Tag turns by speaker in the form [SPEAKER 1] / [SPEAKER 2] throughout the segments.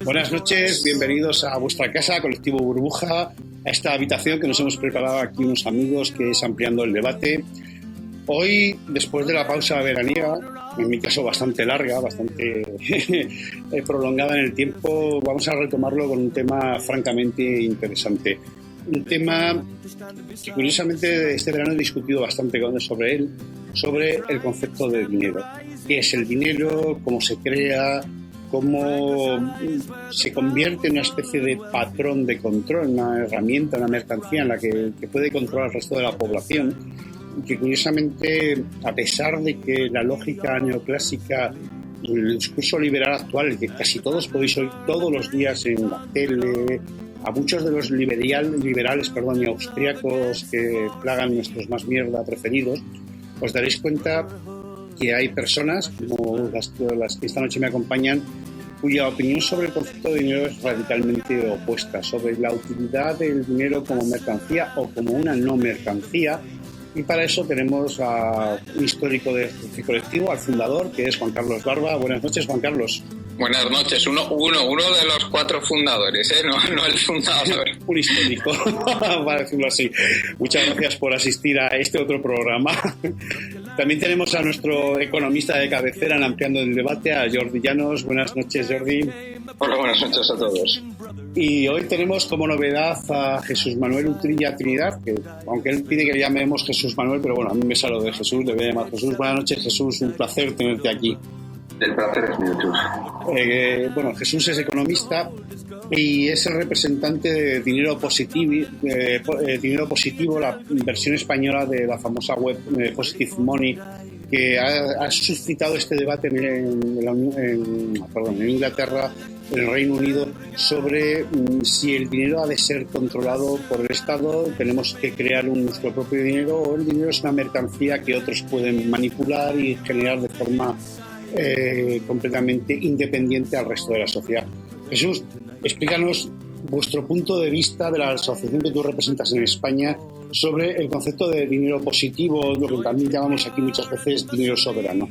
[SPEAKER 1] Buenas noches, bienvenidos a vuestra casa, Colectivo Burbuja, a esta habitación que nos hemos preparado aquí unos amigos, que es Ampliando el Debate. Hoy, después de la pausa veraniega, en mi caso bastante larga, bastante prolongada en el tiempo, vamos a retomarlo con un tema francamente interesante. Un tema que curiosamente este verano he discutido bastante sobre él, sobre el concepto de dinero. ¿Qué es el dinero? ¿Cómo se crea? ¿Cómo se convierte en una especie de patrón de control, una herramienta, una mercancía en la que puede controlar al resto de la población? Y que curiosamente, a pesar de que la lógica neoclásica y el discurso liberal actual, el que casi todos podéis oír todos los días en la tele, a muchos de los liberales y austríacos que plagan nuestros más mierda preferidos, os daréis cuenta que hay personas, como las que esta noche me acompañan, cuya opinión sobre el concepto de dinero es radicalmente opuesta, sobre la utilidad del dinero como mercancía o como una no mercancía. Y para eso tenemos a un histórico de este colectivo, al fundador, que es Juan Carlos Barba. Buenas noches, Juan Carlos.
[SPEAKER 2] Buenas noches. Uno de los 4 fundadores, no el fundador.
[SPEAKER 1] Un histórico, para decirlo así. Muchas gracias por asistir a este otro programa. También tenemos a nuestro economista de cabecera en Ampliando el Debate, a Jordi Llanos. Buenas noches, Jordi.
[SPEAKER 2] Hola, buenas noches a todos.
[SPEAKER 1] Y hoy tenemos como novedad a Jesús Manuel Utrilla Trinidad, que aunque él pide que le llamemos Jesús Manuel, pero bueno, a mí me sale de Jesús, le voy a llamar Jesús. Buenas noches, Jesús, un placer tenerte aquí.
[SPEAKER 3] El placer es mío, Jesús.
[SPEAKER 1] Bueno, Jesús es economista y es el representante de Dinero Positivo, la versión española de la famosa web Positive Money, que ha suscitado este debate en Inglaterra, en el Reino Unido, sobre si el dinero ha de ser controlado por el Estado, tenemos que crear nuestro propio dinero, o el dinero es una mercancía que otros pueden manipular y generar de forma completamente independiente al resto de la sociedad. Jesús, explícanos vuestro punto de vista de la asociación que tú representas en España sobre el concepto de dinero positivo, lo que también llamamos aquí muchas veces dinero soberano.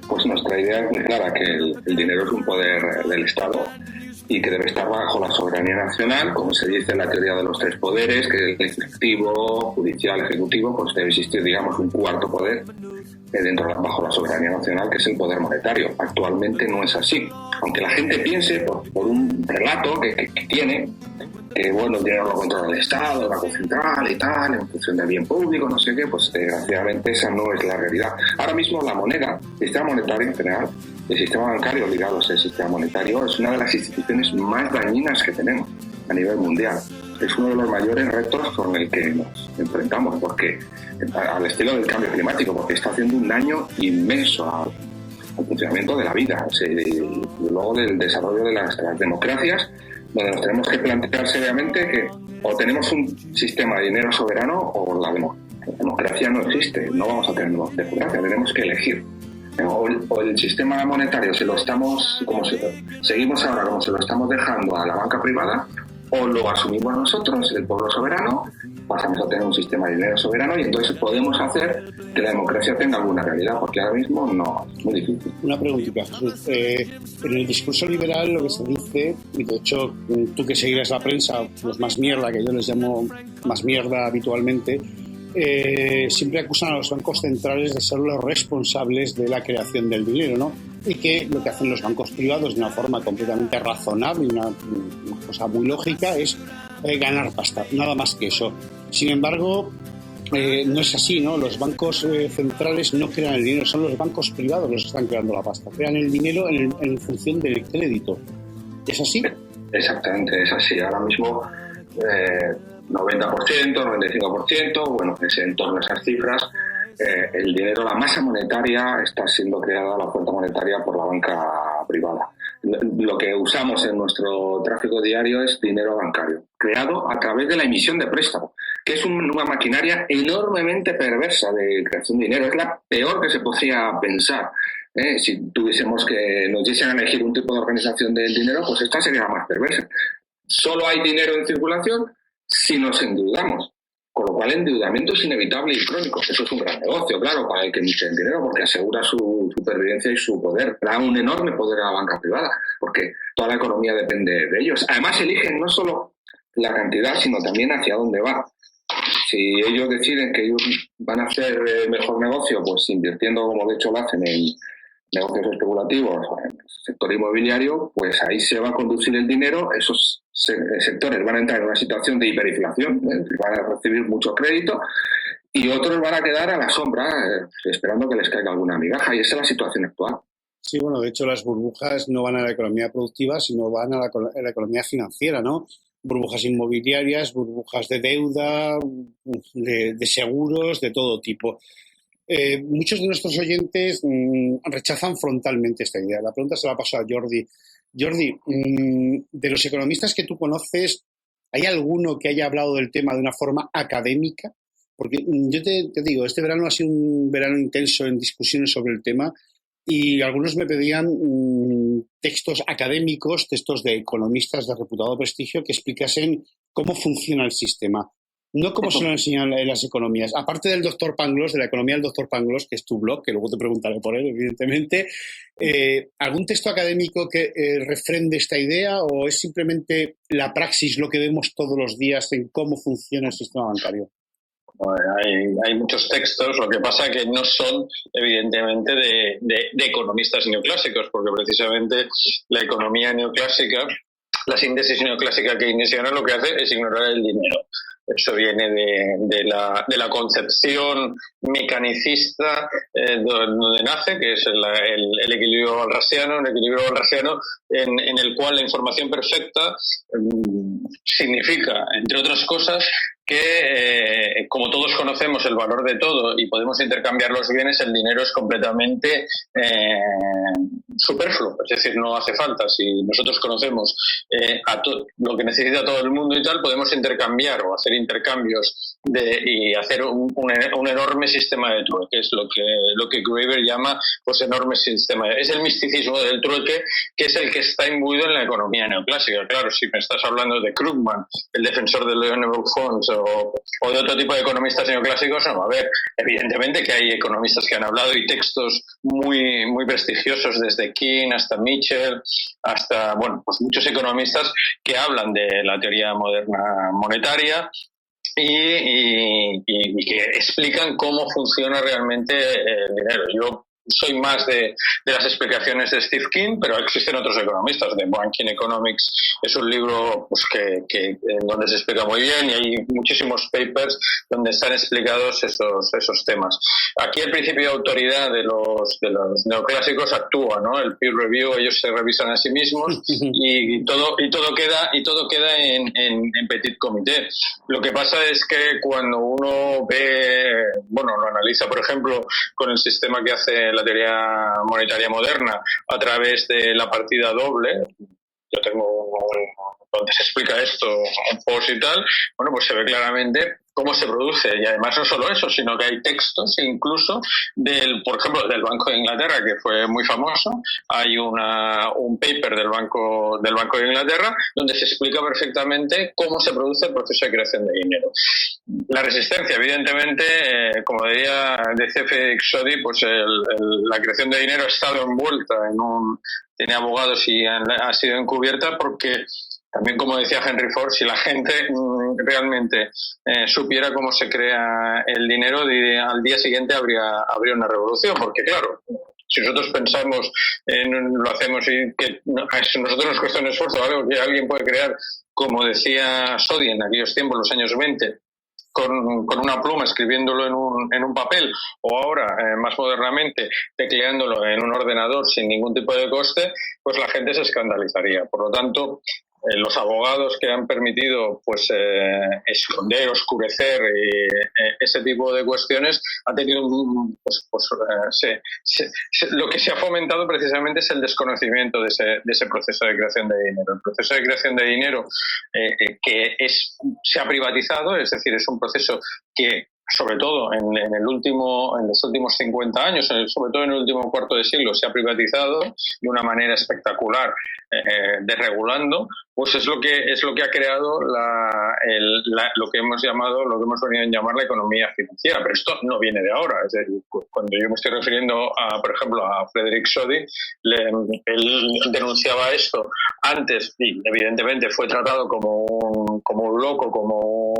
[SPEAKER 3] Pues nuestra idea es muy clara, que el dinero es un poder del Estado y que debe estar bajo la soberanía nacional, como se dice en la teoría de los 3 poderes, que es el legislativo, judicial, ejecutivo, pues debe existir, digamos, un cuarto poder bajo la soberanía nacional, que es el poder monetario. Actualmente no es así. Aunque la gente piense, por un relato que tiene, que bueno, el dinero lo controla el Estado, el Banco Central y tal, en función del bien público, no sé qué, pues desgraciadamente esa no es la realidad. Ahora mismo la moneda, el sistema monetario en general, el sistema bancario ligado al sistema monetario, es una de las instituciones más dañinas que tenemos a nivel mundial. Es uno de los mayores retos con el que nos enfrentamos, porque al estilo del cambio climático, porque está haciendo un daño inmenso al funcionamiento de la vida, y luego del desarrollo de las democracias, donde nos tenemos que plantear seriamente que o tenemos un sistema de dinero soberano o la democracia no existe, no vamos a tener democracia, tenemos que elegir. O el sistema monetario seguimos ahora como se lo estamos dejando a la banca privada, o lo asumimos nosotros, el pueblo soberano, pasamos a tener un sistema de dinero soberano y entonces podemos hacer que la democracia tenga alguna realidad, porque ahora mismo no, es muy difícil.
[SPEAKER 1] Una preguntita, Jesús. En el discurso liberal lo que se dice, y de hecho tú que seguirás la prensa, los más mierda, que yo les llamo más mierda habitualmente, siempre acusan a los bancos centrales de ser los responsables de la creación del dinero, ¿no? Y que lo que hacen los bancos privados de una forma completamente razonable y una cosa muy lógica es ganar pasta, nada más que eso. Sin embargo, no es así, ¿no? Los bancos centrales no crean el dinero, son los bancos privados los que están creando la pasta, crean el dinero en función del crédito. ¿Es así?
[SPEAKER 3] Exactamente, es así. Ahora mismo 90%, 95%, bueno, es en torno a esas cifras. El dinero, la masa monetaria está siendo creada, la fuente monetaria, por la banca privada. Lo que usamos en nuestro tráfico diario es dinero bancario, creado a través de la emisión de préstamo, que es una maquinaria enormemente perversa de creación de dinero. Es la peor que se podría pensar. Si tuviésemos que nos diesen a elegir un tipo de organización del dinero, pues esta sería la más perversa. Solo hay dinero en circulación si nos endeudamos. Con lo cual el endeudamiento es inevitable y crónico. Eso es un gran negocio, claro, para el que emite el dinero, porque asegura su supervivencia y su poder. Da un enorme poder a la banca privada, porque toda la economía depende de ellos. Además eligen no solo la cantidad, sino también hacia dónde va. Si ellos deciden que ellos van a hacer mejor negocio, pues invirtiendo, como de hecho lo hacen, en negocios especulativos, en el sector inmobiliario, pues ahí se va a conducir el dinero. Esos sectores van a entrar en una situación de hiperinflación, van a recibir mucho crédito, y otros van a quedar a la sombra, esperando que les caiga alguna migaja, y esa es la situación actual.
[SPEAKER 1] Sí, bueno, de hecho las burbujas no van a la economía productiva, sino van a la economía financiera, ¿no? Burbujas inmobiliarias, burbujas de deuda, de seguros, de todo tipo. Muchos de nuestros oyentes rechazan frontalmente esta idea. La pregunta se la paso a Jordi. Jordi, de los economistas que tú conoces, ¿hay alguno que haya hablado del tema de una forma académica? Porque yo te digo, este verano ha sido un verano intenso en discusiones sobre el tema, y algunos me pedían textos académicos, textos de economistas de reputado prestigio que explicasen cómo funciona el sistema. No como se lo enseñan en las economías. Aparte del doctor Pangloss, de la economía del doctor Pangloss, que es tu blog, que luego te preguntaré por él, evidentemente, ¿algún texto académico que refrende esta idea, o es simplemente la praxis, lo que vemos todos los días en cómo funciona el sistema bancario?
[SPEAKER 4] Hay muchos textos, lo que pasa que no son evidentemente de economistas neoclásicos, porque precisamente la economía neoclásica, la síntesis neoclásica keynesiana, lo que hace es ignorar el dinero. Eso viene de la concepción mecanicista donde nace, que es el equilibrio walrasiano, en el cual la información perfecta significa, entre otras cosas, que como todos conocemos el valor de todo y podemos intercambiar los bienes, el dinero es completamente superfluo, es decir, no hace falta. Si nosotros conocemos lo que necesita todo el mundo y tal, podemos intercambiar o hacer intercambios y hacer un enorme sistema de trueque, es lo que Graeber llama pues enorme sistema. Es el misticismo del trueque, que es el que está imbuido en la economía neoclásica. Claro, si me estás hablando de Krugman, el defensor del Lehman Funds, o de otro tipo de economistas neoclásicos, no. A ver, evidentemente que hay economistas que han hablado y textos muy, muy prestigiosos, desde King hasta Mitchell, hasta, bueno, pues muchos economistas que hablan de la teoría moderna monetaria y que explican cómo funciona realmente el dinero. Yo soy más de las explicaciones de Steve King, pero existen otros economistas. The Banking Economics es un libro pues, que donde se explica muy bien, y hay muchísimos papers donde están explicados esos temas. Aquí el principio de autoridad de los neoclásicos actúa, ¿no? El peer review, ellos se revisan a sí mismos y todo queda en petit comité. Lo que pasa es que cuando uno lo analiza, por ejemplo, con el sistema que hace la teoría monetaria moderna a través de la partida doble, yo tengo donde se explica esto, un post y tal, bueno, pues se ve claramente cómo se produce. Y además no solo eso, sino que hay textos incluso por ejemplo, del Banco de Inglaterra, que fue muy famoso. Hay un paper del Banco de Inglaterra donde se explica perfectamente cómo se produce el proceso de creación de dinero. La resistencia, evidentemente, como decía Félix Sodi, pues la creación de dinero ha estado envuelta tiene abogados y ha sido encubierta porque también, como decía Henry Ford, si la gente realmente supiera cómo se crea el dinero, al día siguiente habría una revolución, porque claro, si nosotros pensamos, lo hacemos y que a nosotros nos cuesta un esfuerzo, algo que alguien puede crear, como decía Sodi en aquellos tiempos, los años 20, con una pluma escribiéndolo en un papel, o ahora, más modernamente, tecleándolo en un ordenador sin ningún tipo de coste, pues la gente se escandalizaría. Por lo tanto, los abogados que han permitido pues esconder, oscurecer ese tipo de cuestiones han tenido lo que se ha fomentado precisamente es el desconocimiento de ese proceso de creación de dinero. El proceso de creación de dinero se ha privatizado, es decir, es un proceso que sobre todo en los últimos 50 años, sobre todo en el último cuarto de siglo, se ha privatizado de una manera espectacular, desregulando, pues es lo que ha creado lo que hemos venido a llamar la economía financiera. Pero esto no viene de ahora. Es decir, cuando yo me estoy refiriendo por ejemplo, a Frederick Soddy, él denunciaba esto antes y evidentemente fue tratado como un loco, como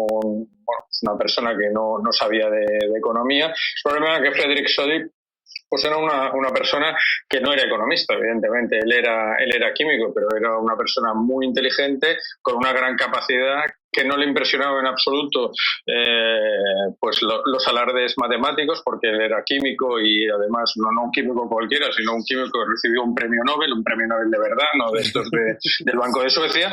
[SPEAKER 4] una persona que no sabía de economía. El problema era que Frederick Soddy pues era una persona que no era economista, evidentemente. Él era químico, pero era una persona muy inteligente, con una gran capacidad, que no le impresionaba en absoluto pues los alardes matemáticos, porque él era químico y además no un químico cualquiera, sino un químico que recibió un premio Nobel de verdad, no de estos del Banco de Suecia,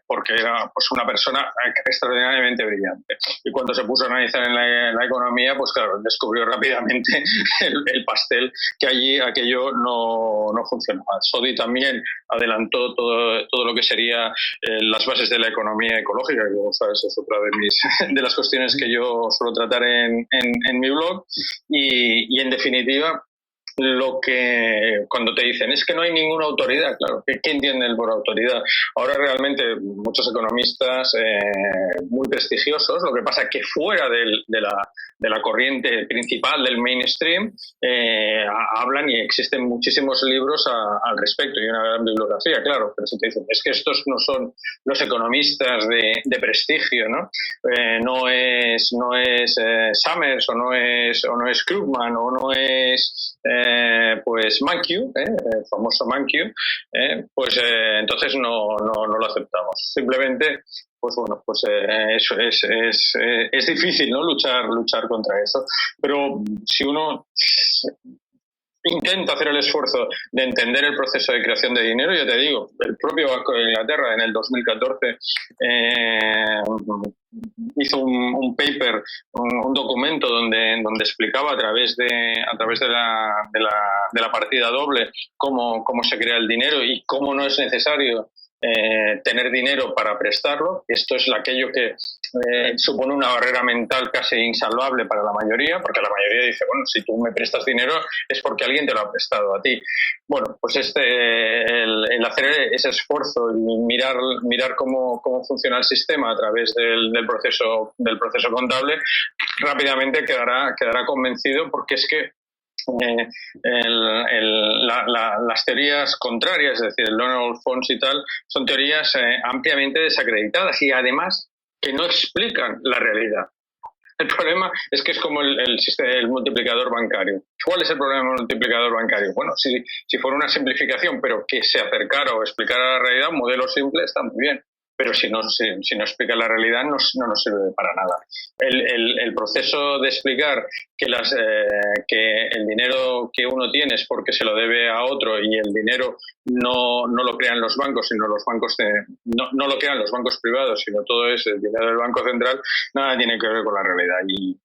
[SPEAKER 4] porque era pues una persona extraordinariamente brillante. Y cuando se puso a analizar en la economía, pues claro, descubrió rápidamente el pastel, que allí aquello no funcionaba. Soddy también adelantó todo lo que sería las bases de la economía ecológica, que como sabes es otra de las cuestiones que yo suelo tratar en mi blog, y en definitiva lo que cuando te dicen es que no hay ninguna autoridad, claro, ¿qué entienden por autoridad? Ahora realmente muchos economistas muy prestigiosos, lo que pasa es que fuera de la corriente principal del mainstream hablan, y existen muchísimos libros al respecto y una gran bibliografía, claro, pero si te dicen es que estos no son los economistas de prestigio, ¿no? No es Summers, o no es Krugman, o no es pues Mankiw, el famoso Mankiw, pues entonces no lo aceptamos. Simplemente, pues bueno, pues es difícil, ¿no? luchar contra eso. Pero si uno intenta hacer el esfuerzo de entender el proceso de creación de dinero, ya te digo, el propio Banco de Inglaterra en el 2014 hizo un paper, un documento donde explicaba a través de la partida doble cómo se crea el dinero y cómo no es necesario tener dinero para prestarlo. Esto es aquello que supone una barrera mental casi insalvable para la mayoría, porque la mayoría dice, bueno, si tú me prestas dinero es porque alguien te lo ha prestado a ti. Bueno, pues el hacer ese esfuerzo y mirar cómo funciona el sistema a través del proceso contable, rápidamente quedará convencido, porque es que las teorías contrarias, es decir, el Donald Fons y tal, son teorías ampliamente desacreditadas y además que no explican la realidad. El problema es que es como el multiplicador bancario. ¿Cuál es el problema del multiplicador bancario? Bueno, si fuera una simplificación, pero que se acercara o explicara la realidad, un modelo simple está muy bien. Pero si no explica la realidad, no nos sirve para nada. El proceso de explicar que el dinero que uno tiene es porque se lo debe a otro, y el dinero no lo crean los bancos, sino los bancos no lo crean los bancos privados, sino todo es el dinero del Banco Central, nada tiene que ver con la realidad. Y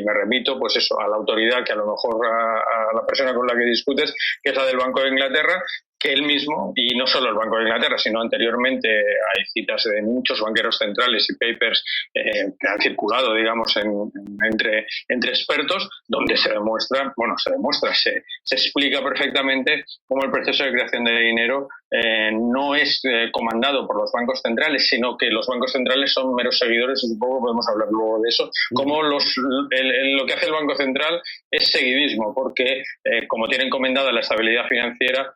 [SPEAKER 4] me remito pues eso, a la autoridad, que a lo mejor a la persona con la que discutes, que es la del Banco de Inglaterra, que él mismo, y no solo el Banco de Inglaterra, sino anteriormente hay citas de muchos banqueros centrales y papers que han circulado, digamos, entre expertos, donde se explica perfectamente cómo el proceso de creación de dinero no es comandado por los bancos centrales, sino que los bancos centrales son meros seguidores, y supongo que podemos hablar luego de eso, como lo que hace el Banco Central es seguidismo, porque como tiene encomendada la estabilidad financiera,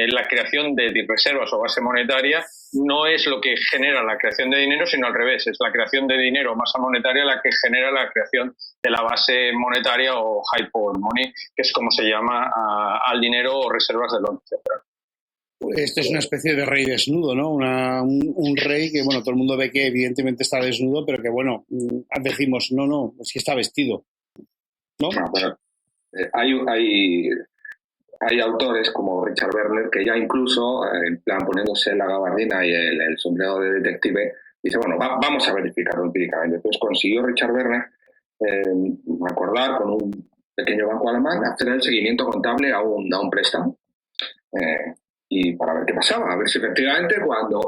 [SPEAKER 4] la creación de reservas o base monetaria no es lo que genera la creación de dinero, sino al revés, es la creación de dinero o masa monetaria la que genera la creación de la base monetaria o high power money, que es como se llama al dinero o reservas del Banco Central.
[SPEAKER 1] Este es una especie de rey desnudo, ¿no? Un rey que, bueno, todo el mundo ve que evidentemente está desnudo, pero que, bueno, decimos, no, es que está vestido, ¿no?
[SPEAKER 3] Bueno, hay autores como Richard Werner que ya incluso, en plan poniéndose la gabardina y el sombrero de detective, dice, bueno, vamos a verificarlo empíricamente. Entonces consiguió Richard Werner acordar con un pequeño banco alemán hacer el seguimiento contable a un préstamo. Y para ver qué pasaba, a ver si efectivamente cuando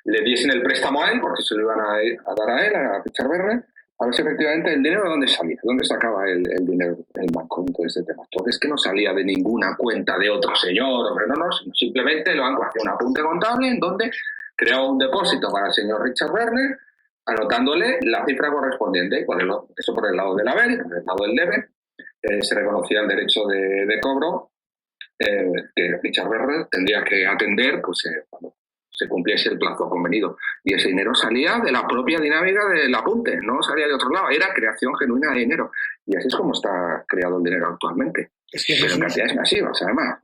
[SPEAKER 3] le diesen el préstamo a él, porque se lo iban a dar a él, a Richard Werner, a ver si efectivamente el dinero de dónde salía, dónde sacaba el dinero el banco en todo este tema. Entonces, que no salía de ninguna cuenta de otro señor, hombre, no, simplemente el banco hacía un apunte contable en donde creaba un depósito para el señor Richard Werner, anotándole la cifra correspondiente. Eso por el lado del haber y por el lado del debe. Se reconocía el derecho de cobro que Richard Werner tendría que atender cuando se cumpliese el plazo convenido. Y ese dinero salía de la propia dinámica del apunte, no salía de otro lado, era creación genuina de dinero. Y así es como está creado el dinero actualmente. Pero en cantidades masivas, además,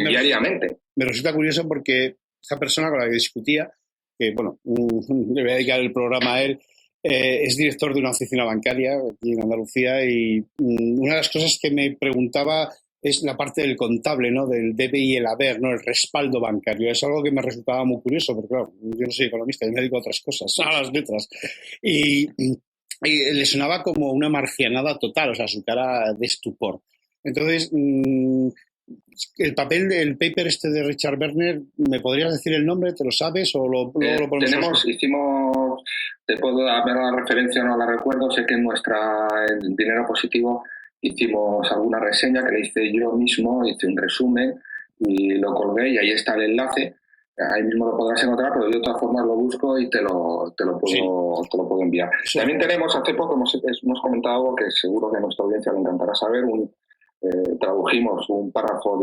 [SPEAKER 3] diariamente.
[SPEAKER 1] Me resulta curioso porque esa persona con la que discutía, que bueno, le voy a dedicar el programa a él, es director de una oficina bancaria aquí en Andalucía, y una de las cosas que me preguntaba es la parte del contable, ¿no? Del debe y el haber, ¿no? El respaldo bancario. Es algo que me resultaba muy curioso, porque claro, yo no soy economista, yo me dedico a otras cosas, a las letras. Y le sonaba como una marcianada total, o sea, su cara de estupor. Entonces, el papel del paper de Richard Werner, ¿me podrías decir el nombre? ¿Te lo sabes? ¿O lo ponemos?
[SPEAKER 3] Te puedo dar la referencia, no la recuerdo, sé que en Dinero Positivo hicimos alguna reseña que le hice yo mismo, hice un resumen y lo colgué y ahí está el enlace. Ahí mismo lo podrás encontrar, pero de otra forma lo busco y te lo puedo enviar. Sí. También tenemos, hace poco hemos comentado algo que seguro que a nuestra audiencia le encantará saber. Tradujimos un párrafo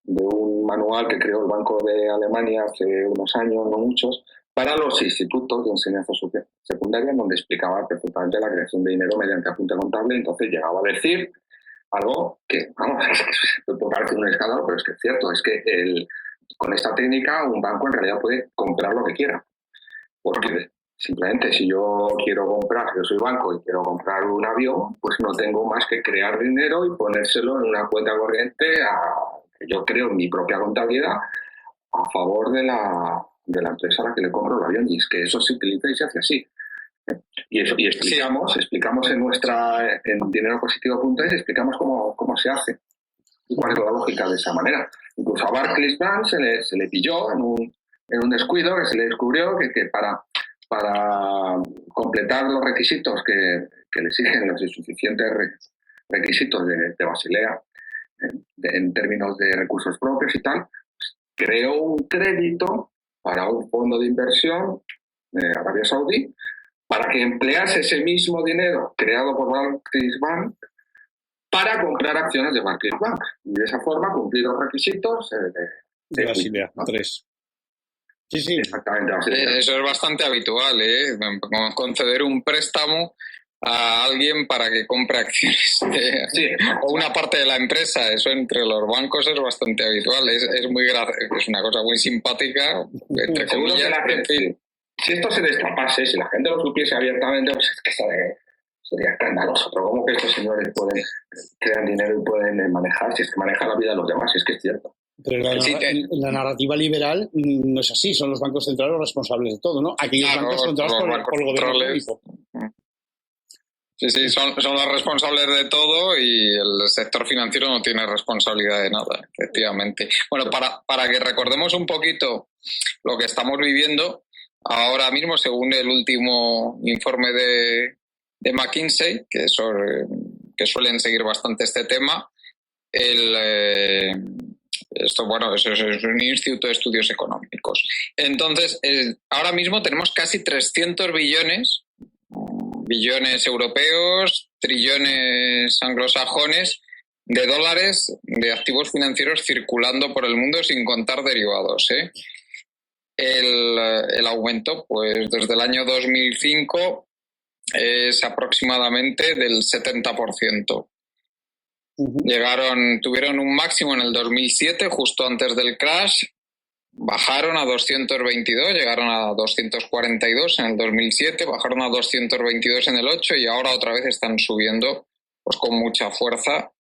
[SPEAKER 3] de un manual que creó el Banco de Alemania hace unos años, no muchos, para los institutos de enseñanza secundaria, donde explicaba perfectamente la creación de dinero mediante apunte contable. Entonces llegaba a decir algo que, vamos, puede parecer un escándalo, pero es que es cierto, es que con esta técnica un banco en realidad puede comprar lo que quiera. Porque simplemente si yo soy banco y quiero comprar un avión, pues no tengo más que crear dinero y ponérselo en una cuenta corriente que yo creo en mi propia contabilidad a favor de la empresa a la que le compro el avión. Y es que eso se utiliza y se hace así. Y explicamos en dineropositivo.es, explicamos cómo se hace y cuál es la lógica de esa manera. Incluso a Barclays Bank se le pilló en un descuido, que se le descubrió que para completar los requisitos que le exigen los insuficientes requisitos de Basilea en términos de recursos propios y tal, creó un crédito para un fondo de inversión de Arabia Saudí para que emplease ese mismo dinero creado por Barclays Bank para comprar acciones de Barclays Bank y de esa forma cumplir los requisitos
[SPEAKER 1] de Basilea 3. Sí.
[SPEAKER 3] Exactamente.
[SPEAKER 2] Eso es bastante habitual, conceder un préstamo a alguien para que compre acciones o una parte de la empresa. Eso entre los bancos es bastante habitual. Es muy es una cosa muy simpática, entre comillas.
[SPEAKER 3] Si esto se destapase, si la gente lo supiese abiertamente, pues es que sería escandaloso. Pero ¿cómo que estos señores crean dinero y pueden manejar? Si es que manejan la vida de los demás, si es que es cierto.
[SPEAKER 1] Pero la narrativa liberal no es así, son los bancos centrales los responsables de todo, ¿no? Aquellos bancos controlados por el gobierno público.
[SPEAKER 2] Sí, son los responsables de todo y el sector financiero no tiene responsabilidad de nada, efectivamente. Bueno, para que recordemos un poquito lo que estamos viviendo ahora mismo, según el último informe de McKinsey, que suelen seguir bastante este tema, eso es un instituto de estudios económicos. Entonces, ahora mismo tenemos casi 300 billones europeos, trillones anglosajones de dólares de activos financieros circulando por el mundo sin contar derivados. El aumento, pues desde el año 2005 es aproximadamente del 70%. Tuvieron un máximo en el 2007, justo antes del crash, bajaron a 222, llegaron a 242 en el 2007, bajaron a 222 en el 8 y ahora otra vez están subiendo pues con mucha fuerza,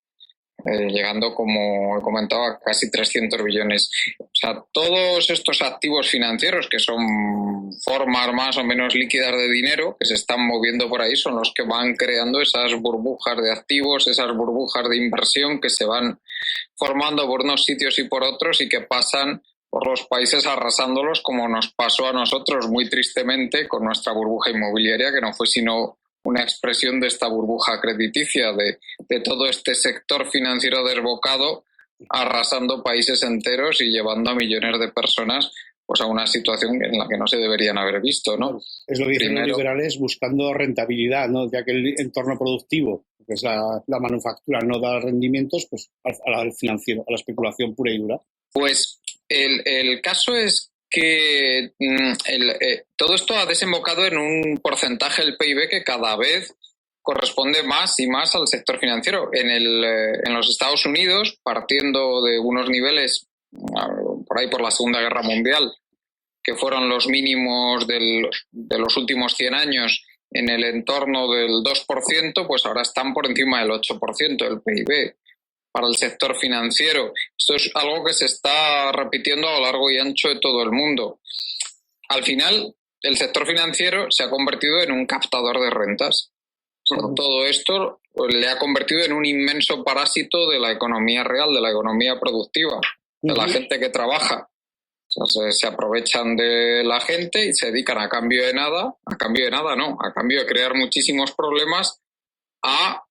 [SPEAKER 2] llegando, como he comentado, a casi 300 billones. O sea, todos estos activos financieros, que son formas más o menos líquidas de dinero, que se están moviendo por ahí, son los que van creando esas burbujas de activos, esas burbujas de inversión que se van formando por unos sitios y por otros y que pasan por los países arrasándolos, como nos pasó a nosotros muy tristemente con nuestra burbuja inmobiliaria, que no fue sino una expresión de esta burbuja crediticia, de todo este sector financiero desbocado arrasando países enteros y llevando a millones de personas pues a una situación en la que no se deberían haber visto, ¿no?
[SPEAKER 1] Es lo que dicen los liberales, buscando rentabilidad, ¿no? Ya que el entorno productivo, que es la manufactura, no da rendimientos, pues al financiero, a la especulación pura y dura.
[SPEAKER 2] Pues el caso es que todo esto ha desembocado en un porcentaje del PIB que cada vez corresponde más y más al sector financiero. En los Estados Unidos, partiendo de unos niveles por ahí por la Segunda Guerra Mundial, que fueron los mínimos de los últimos 100 años en el entorno del 2%, pues ahora están por encima del 8% del PIB para el sector financiero. Esto es algo que se está repitiendo a lo largo y ancho de todo el mundo. Al final, el sector financiero se ha convertido en un captador de rentas. Todo esto le ha convertido en un inmenso parásito de la economía real, de la economía productiva, de la gente que trabaja. O sea, se aprovechan de la gente y se dedican a cambio de nada de crear muchísimos problemas a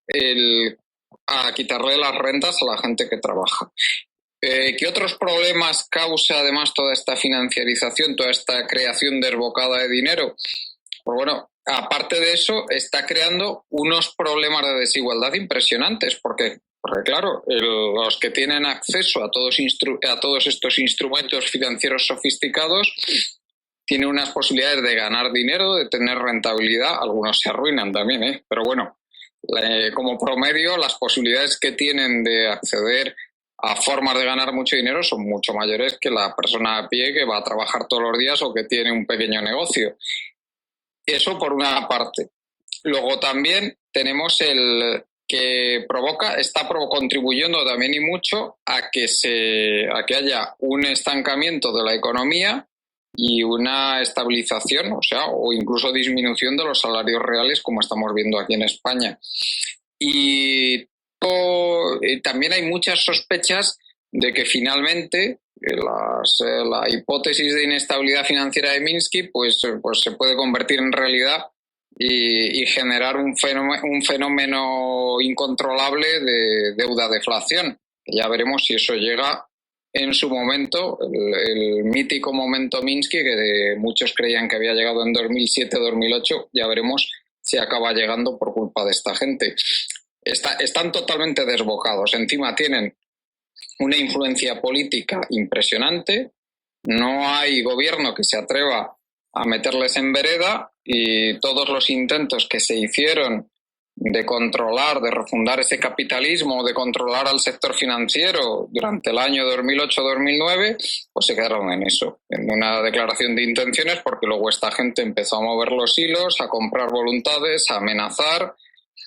[SPEAKER 2] quitarle las rentas a la gente que trabaja. ¿Qué otros problemas causa además toda esta financiarización, toda esta creación desbocada de dinero? Pues bueno, aparte de eso, está creando unos problemas de desigualdad impresionantes, porque claro, los que tienen acceso a todos estos instrumentos financieros sofisticados tienen unas posibilidades de ganar dinero, de tener rentabilidad. Algunos se arruinan también, pero bueno, como promedio, las posibilidades que tienen de acceder a formas de ganar mucho dinero son mucho mayores que la persona a pie que va a trabajar todos los días o que tiene un pequeño negocio. Eso por una parte. Luego también tenemos el que está contribuyendo también y mucho a que haya un estancamiento de la economía y una estabilización, o incluso disminución de los salarios reales, como estamos viendo aquí en España. Y también hay muchas sospechas de que finalmente la hipótesis de inestabilidad financiera de Minsky pues se puede convertir en realidad y generar un fenómeno incontrolable de deuda-deflación. Ya veremos si eso llega en su momento, el mítico momento Minsky, que muchos creían que había llegado en 2007-2008, ya veremos si acaba llegando por culpa de esta gente. Están totalmente desbocados. Encima tienen una influencia política impresionante. No hay gobierno que se atreva a meterles en vereda y todos los intentos que se hicieron de controlar, de refundar ese capitalismo, de controlar al sector financiero durante el año 2008-2009, pues se quedaron en eso, en una declaración de intenciones, porque luego esta gente empezó a mover los hilos, a comprar voluntades, a amenazar,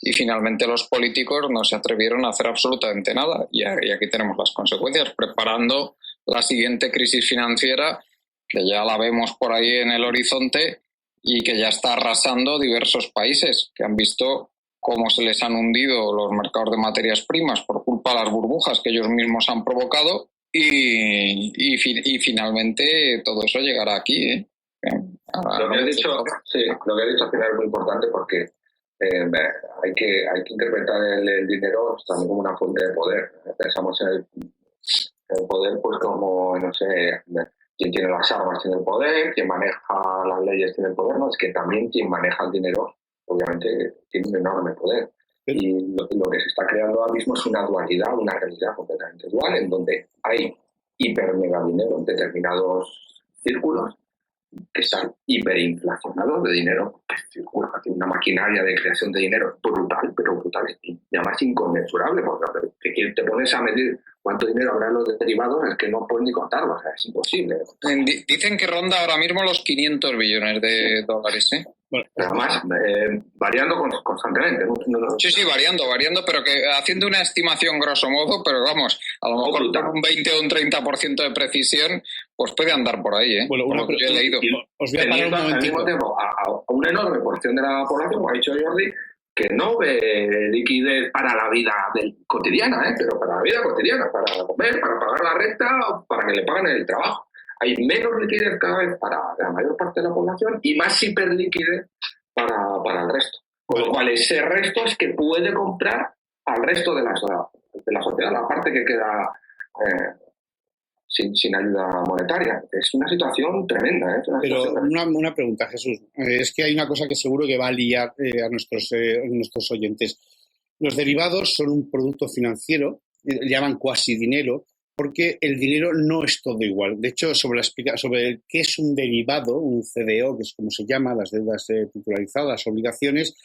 [SPEAKER 2] y finalmente los políticos no se atrevieron a hacer absolutamente nada. Y aquí tenemos las consecuencias, preparando la siguiente crisis financiera, que ya la vemos por ahí en el horizonte y que ya está arrasando diversos países que han visto cómo se les han hundido los mercados de materias primas por culpa de las burbujas que ellos mismos han provocado y finalmente todo eso llegará aquí.
[SPEAKER 3] Lo que he dicho al final es muy importante porque hay que interpretar el dinero también como una fuente de poder. Pensamos en el poder pues como, no sé, quien tiene las armas tiene el poder, quien maneja las leyes tiene el poder, no, es que también quien maneja el dinero obviamente tiene un enorme poder. Y lo que se está creando ahora mismo es una dualidad, una realidad completamente dual, en donde hay hiper-mega dinero en determinados círculos que están hiperinflacionados de dinero, que circula, tiene una maquinaria de creación de dinero brutal, pero brutal, y además inconmensurable, porque te pones a medir cuánto dinero habrá en los derivados, es que no puedes ni contarlo, o sea, es imposible.
[SPEAKER 2] Dicen que ronda ahora mismo los 500 billones de dólares, ¿eh?
[SPEAKER 3] Bueno, además, variando constantemente. No.
[SPEAKER 2] Sí, variando, pero que haciendo una estimación grosso modo, pero vamos, a lo mejor con un 20 o un 30% de precisión, pues puede andar por ahí, ¿eh?
[SPEAKER 1] Bueno,
[SPEAKER 2] lo que yo he leído.
[SPEAKER 1] Os voy a parar un momentito.
[SPEAKER 3] Al mismo tiempo, a una enorme porción de la población, como ha dicho Jordi, que no ve liquidez para la vida cotidiana, pero para la vida cotidiana, para comer, para pagar la renta, para que le paguen el trabajo. Hay menos liquidez cada vez para la mayor parte de la población y más hiperliquidez para el resto. Con lo cual, ese resto es que puede comprar al resto de la sociedad, la parte que queda sin ayuda monetaria. Es una situación tremenda.
[SPEAKER 1] Pero una pregunta, Jesús. Es que hay una cosa que seguro que va a liar a nuestros oyentes. Los derivados son un producto financiero, llaman cuasi dinero, porque el dinero no es todo igual. De hecho, sobre qué es un derivado, un CDO, que es como se llama, las deudas titularizadas, obligaciones,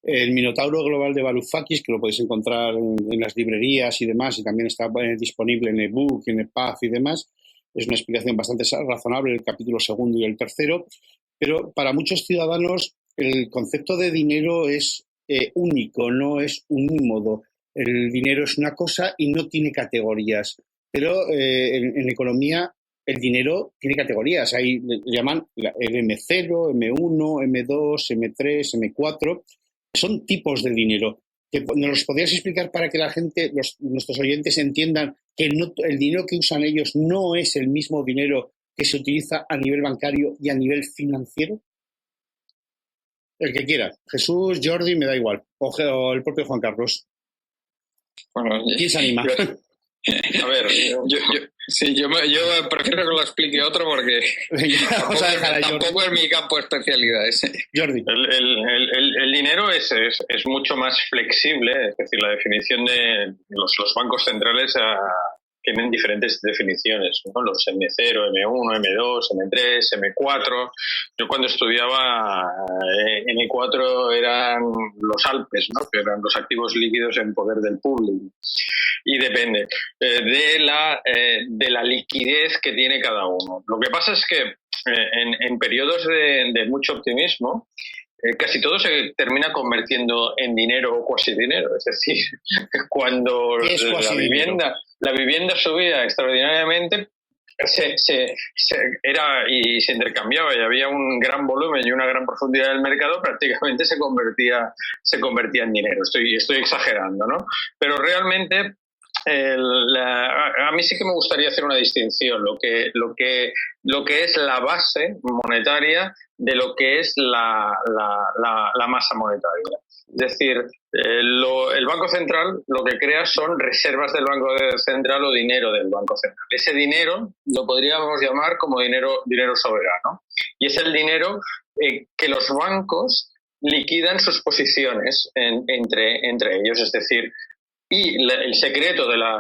[SPEAKER 1] el Minotauro Global de Varoufakis, que lo podéis encontrar en las librerías y demás, y también está disponible en ebook, en EPUB y demás. Es una explicación bastante razonable el capítulo 2 y el 3, pero para muchos ciudadanos el concepto de dinero es único, no es unímodo. El dinero es una cosa y no tiene categorías, pero en economía el dinero tiene categorías. Ahí le llaman el M0, M1, M2, M3, M4. Son tipos de dinero. ¿Nos los podrías explicar para que la gente, nuestros oyentes, entiendan que el dinero que usan ellos no es el mismo dinero que se utiliza a nivel bancario y a nivel financiero? El que quiera. Jesús, Jordi, me da igual. O el propio Juan Carlos.
[SPEAKER 2] Bueno,
[SPEAKER 1] ¿quién se anima?
[SPEAKER 4] A ver,
[SPEAKER 2] yo prefiero que lo explique otro porque tampoco es mi campo de especialidad ese.
[SPEAKER 1] Jordi.
[SPEAKER 4] El dinero es mucho más flexible, es decir, la definición de los bancos centrales tienen diferentes definiciones, ¿no? Los M0, M1, M2, M3, M4. Yo cuando estudiaba, M4 eran los Alpes, ¿no? Que eran los activos líquidos en poder del público. Y depende de la liquidez que tiene cada uno. Lo que pasa es que en periodos de mucho optimismo, casi todo se termina convirtiendo en dinero o cuasi dinero. Es decir, cuando la vivienda subía extraordinariamente, se intercambiaba y había un gran volumen y una gran profundidad del mercado, prácticamente se convertía en dinero. Estoy exagerando, ¿no? Pero realmente a mí sí que me gustaría hacer una distinción, lo que es la base monetaria de lo que es la masa monetaria. Es decir, el Banco Central lo que crea son reservas del Banco Central o dinero del Banco Central. Ese dinero lo podríamos llamar como dinero soberano. Y es el dinero que los bancos liquidan sus posiciones entre ellos. Es decir, y el secreto de la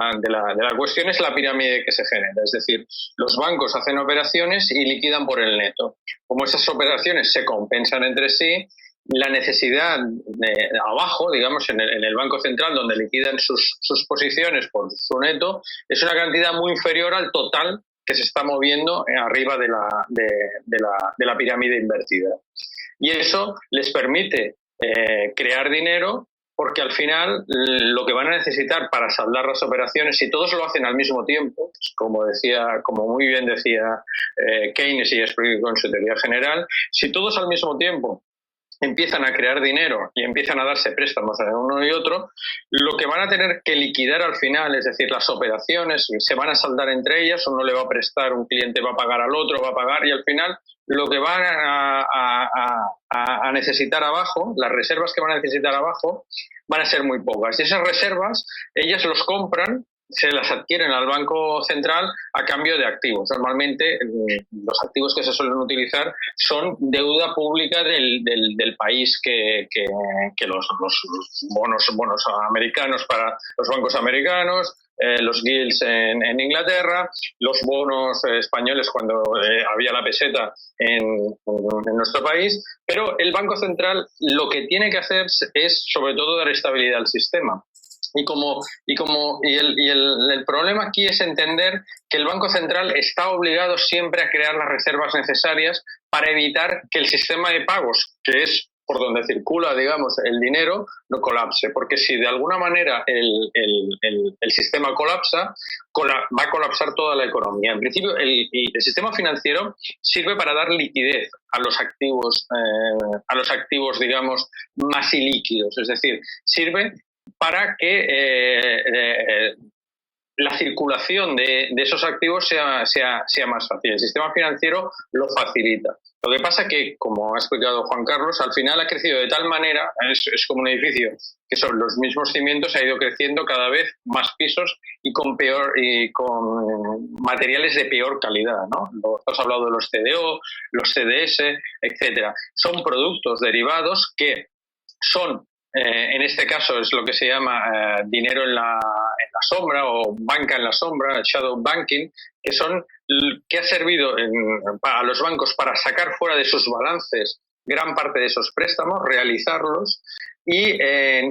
[SPEAKER 4] cuestión es la pirámide que se genera. Es decir, los bancos hacen operaciones y liquidan por el neto. Como esas operaciones se compensan entre sí, la necesidad abajo, digamos, en el Banco Central, donde liquidan sus posiciones por su neto, es una cantidad muy inferior al total que se está moviendo arriba de la pirámide invertida. Y eso les permite crear dinero, porque al final lo que van a necesitar para saldar las operaciones, si todos lo hacen al mismo tiempo, como muy bien decía Keynes y explicó en su teoría general, si todos al mismo tiempo empiezan a crear dinero y empiezan a darse préstamos a uno y otro, lo que van a tener que liquidar al final, es decir, las operaciones se van a saldar entre ellas, uno le va a prestar, un cliente va a pagar al otro, va a pagar, y al final lo que van a necesitar abajo, las reservas que van a necesitar abajo, van a ser muy pocas. Y esas reservas, ellas los compran, se las adquieren al Banco Central a cambio de activos. Normalmente los activos que se suelen utilizar son deuda pública del país que los bonos americanos para los bancos americanos, los gilts en Inglaterra, los bonos españoles cuando había la peseta en nuestro país, pero el Banco Central lo que tiene que hacer es sobre todo dar estabilidad al sistema. Y el problema aquí es entender que el Banco Central está obligado siempre a crear las reservas necesarias para evitar que el sistema de pagos, que es por donde circula, digamos, el dinero, no colapse. Porque si de alguna manera el sistema colapsa, va a colapsar toda la economía. En principio, el sistema financiero sirve para dar liquidez a los activos, digamos, más ilíquidos. Es decir, sirve para que la circulación de esos activos sea más fácil. El sistema financiero lo facilita. Lo que pasa que, como ha explicado Juan Carlos, al final ha crecido de tal manera, es como un edificio que sobre los mismos cimientos ha ido creciendo cada vez más pisos y con materiales de peor calidad, ¿no? Has hablado de los CDO, los CDS, etcétera. Son productos derivados que son, en este caso es lo que se llama dinero en la sombra o banca en la sombra, shadow banking, que ha servido a los bancos para sacar fuera de sus balances gran parte de esos préstamos, realizarlos y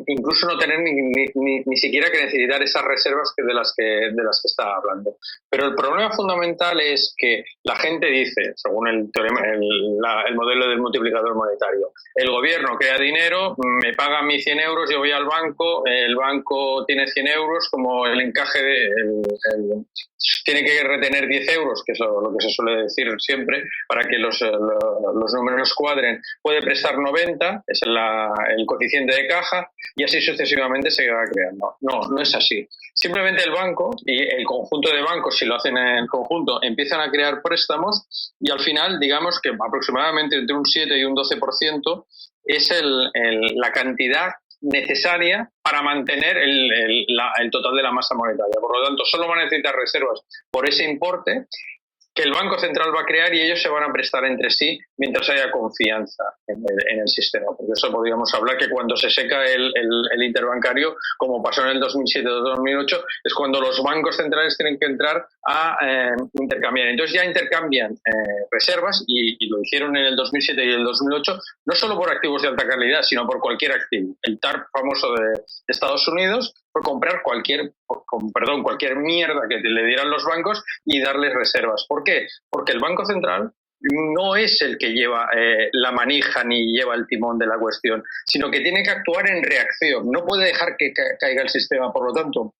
[SPEAKER 4] incluso no tener ni siquiera que necesitar esas reservas de las que estaba hablando. Pero el problema fundamental es que la gente dice, según el teorema, el modelo del multiplicador monetario, el gobierno crea dinero, me paga a mí 100 euros, yo voy al banco, el banco tiene 100 euros, como el encaje tiene que retener 10 euros, que es lo que se suele decir siempre, para que los números cuadren, puede prestar 90, es el coeficiente de caja, y así sucesivamente se va creando. No es así. Simplemente el banco y el conjunto de bancos, si lo hacen en conjunto, empiezan a crear préstamos y al final, digamos que aproximadamente entre un 7 y un 12% es la cantidad necesaria para mantener el total de la masa monetaria. Por lo tanto, solo van a necesitar reservas por ese importe que el Banco Central va a crear y ellos se van a prestar entre sí mientras haya confianza en el sistema. Porque eso podríamos hablar que cuando se seca el interbancario, como pasó en el 2007 o 2008, es cuando los bancos centrales tienen que entrar a intercambiar. Entonces ya intercambian reservas y lo hicieron en el 2007 y el 2008, no solo por activos de alta calidad, sino por cualquier activo. El TARP famoso de Estados Unidos, por comprar cualquier mierda que le dieran los bancos y darles reservas. ¿Por qué? Porque el Banco Central no es el que lleva la manija ni lleva el timón de la cuestión, sino que tiene que actuar en reacción. No puede dejar que caiga el sistema. Por lo tanto,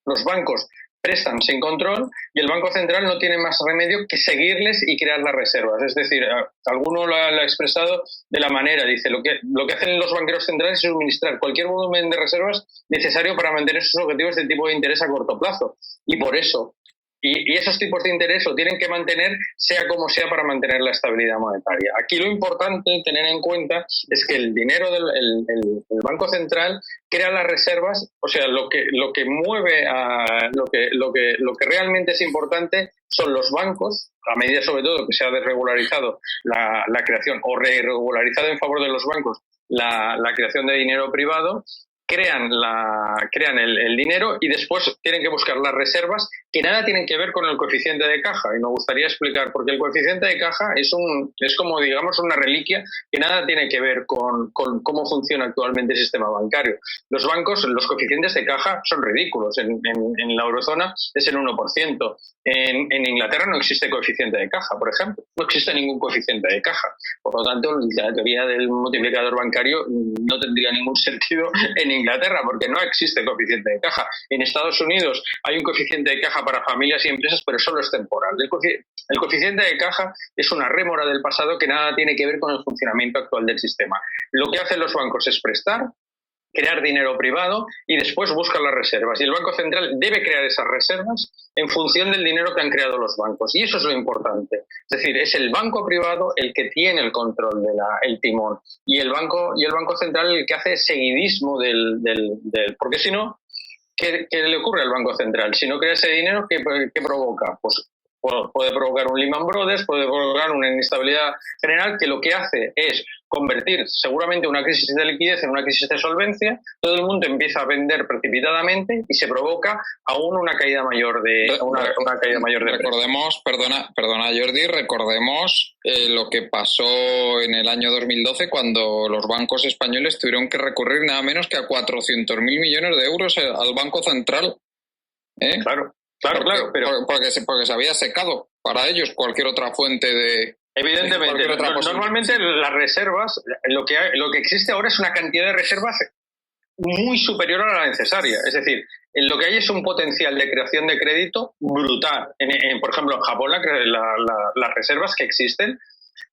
[SPEAKER 4] los bancos prestan sin control y el Banco Central no tiene más remedio que seguirles y crear las reservas. Es decir, alguno lo ha expresado de la manera, dice, lo que hacen los banqueros centrales es suministrar cualquier volumen de reservas necesario para mantener sus objetivos de tipo de interés a corto plazo. Y por eso, y esos tipos de interés lo tienen que mantener sea como sea para mantener la estabilidad monetaria. Aquí lo importante tener en cuenta es que el dinero del Banco Central crea las reservas, o sea, lo que mueve lo que realmente es importante son los bancos, a medida sobre todo que se ha desregularizado la creación o regularizado en favor de los bancos la creación de dinero privado, crean el dinero y después tienen que buscar las reservas que nada tienen que ver con el coeficiente de caja. Y me gustaría explicar, porque el coeficiente de caja es como, digamos, una reliquia que nada tiene que ver con cómo funciona actualmente el sistema bancario. Los bancos, los coeficientes de caja son ridículos. En la eurozona es el 1%. En Inglaterra no existe coeficiente de caja, por ejemplo. No existe ningún coeficiente de caja. Por lo tanto, la teoría del multiplicador bancario no tendría ningún sentido en Inglaterra, porque no existe coeficiente de caja. En Estados Unidos hay un coeficiente de caja para familias y empresas, pero solo es temporal. El coeficiente de caja es una rémora del pasado que nada tiene que ver con el funcionamiento actual del sistema. Lo que hacen los bancos es prestar, crear dinero privado y después buscar las reservas. Y el Banco Central debe crear esas reservas en función del dinero que han creado los bancos. Y eso es lo importante. Es decir, es el banco privado el que tiene el control el timón. Y el Banco Central el que hace seguidismo del porque si no, ¿qué le ocurre al Banco Central? Si no crea ese dinero, ¿qué provoca? Pues puede provocar un Lehman Brothers, puede provocar una inestabilidad general que lo que hace es convertir seguramente una crisis de liquidez en una crisis de solvencia, todo el mundo empieza a vender precipitadamente y se provoca aún una caída mayor de
[SPEAKER 2] recordemos, perdona Jordi, recordemos lo que pasó en el año 2012 cuando los bancos españoles tuvieron que recurrir nada menos que a 400.000 millones de euros al Banco Central.
[SPEAKER 4] Claro, pero
[SPEAKER 2] porque se había secado para ellos cualquier otra fuente de...
[SPEAKER 4] Evidentemente, normalmente las reservas, lo que existe ahora es una cantidad de reservas muy superior a la necesaria. Es decir, lo que hay es un potencial de creación de crédito brutal. Por ejemplo, en Japón las reservas que existen,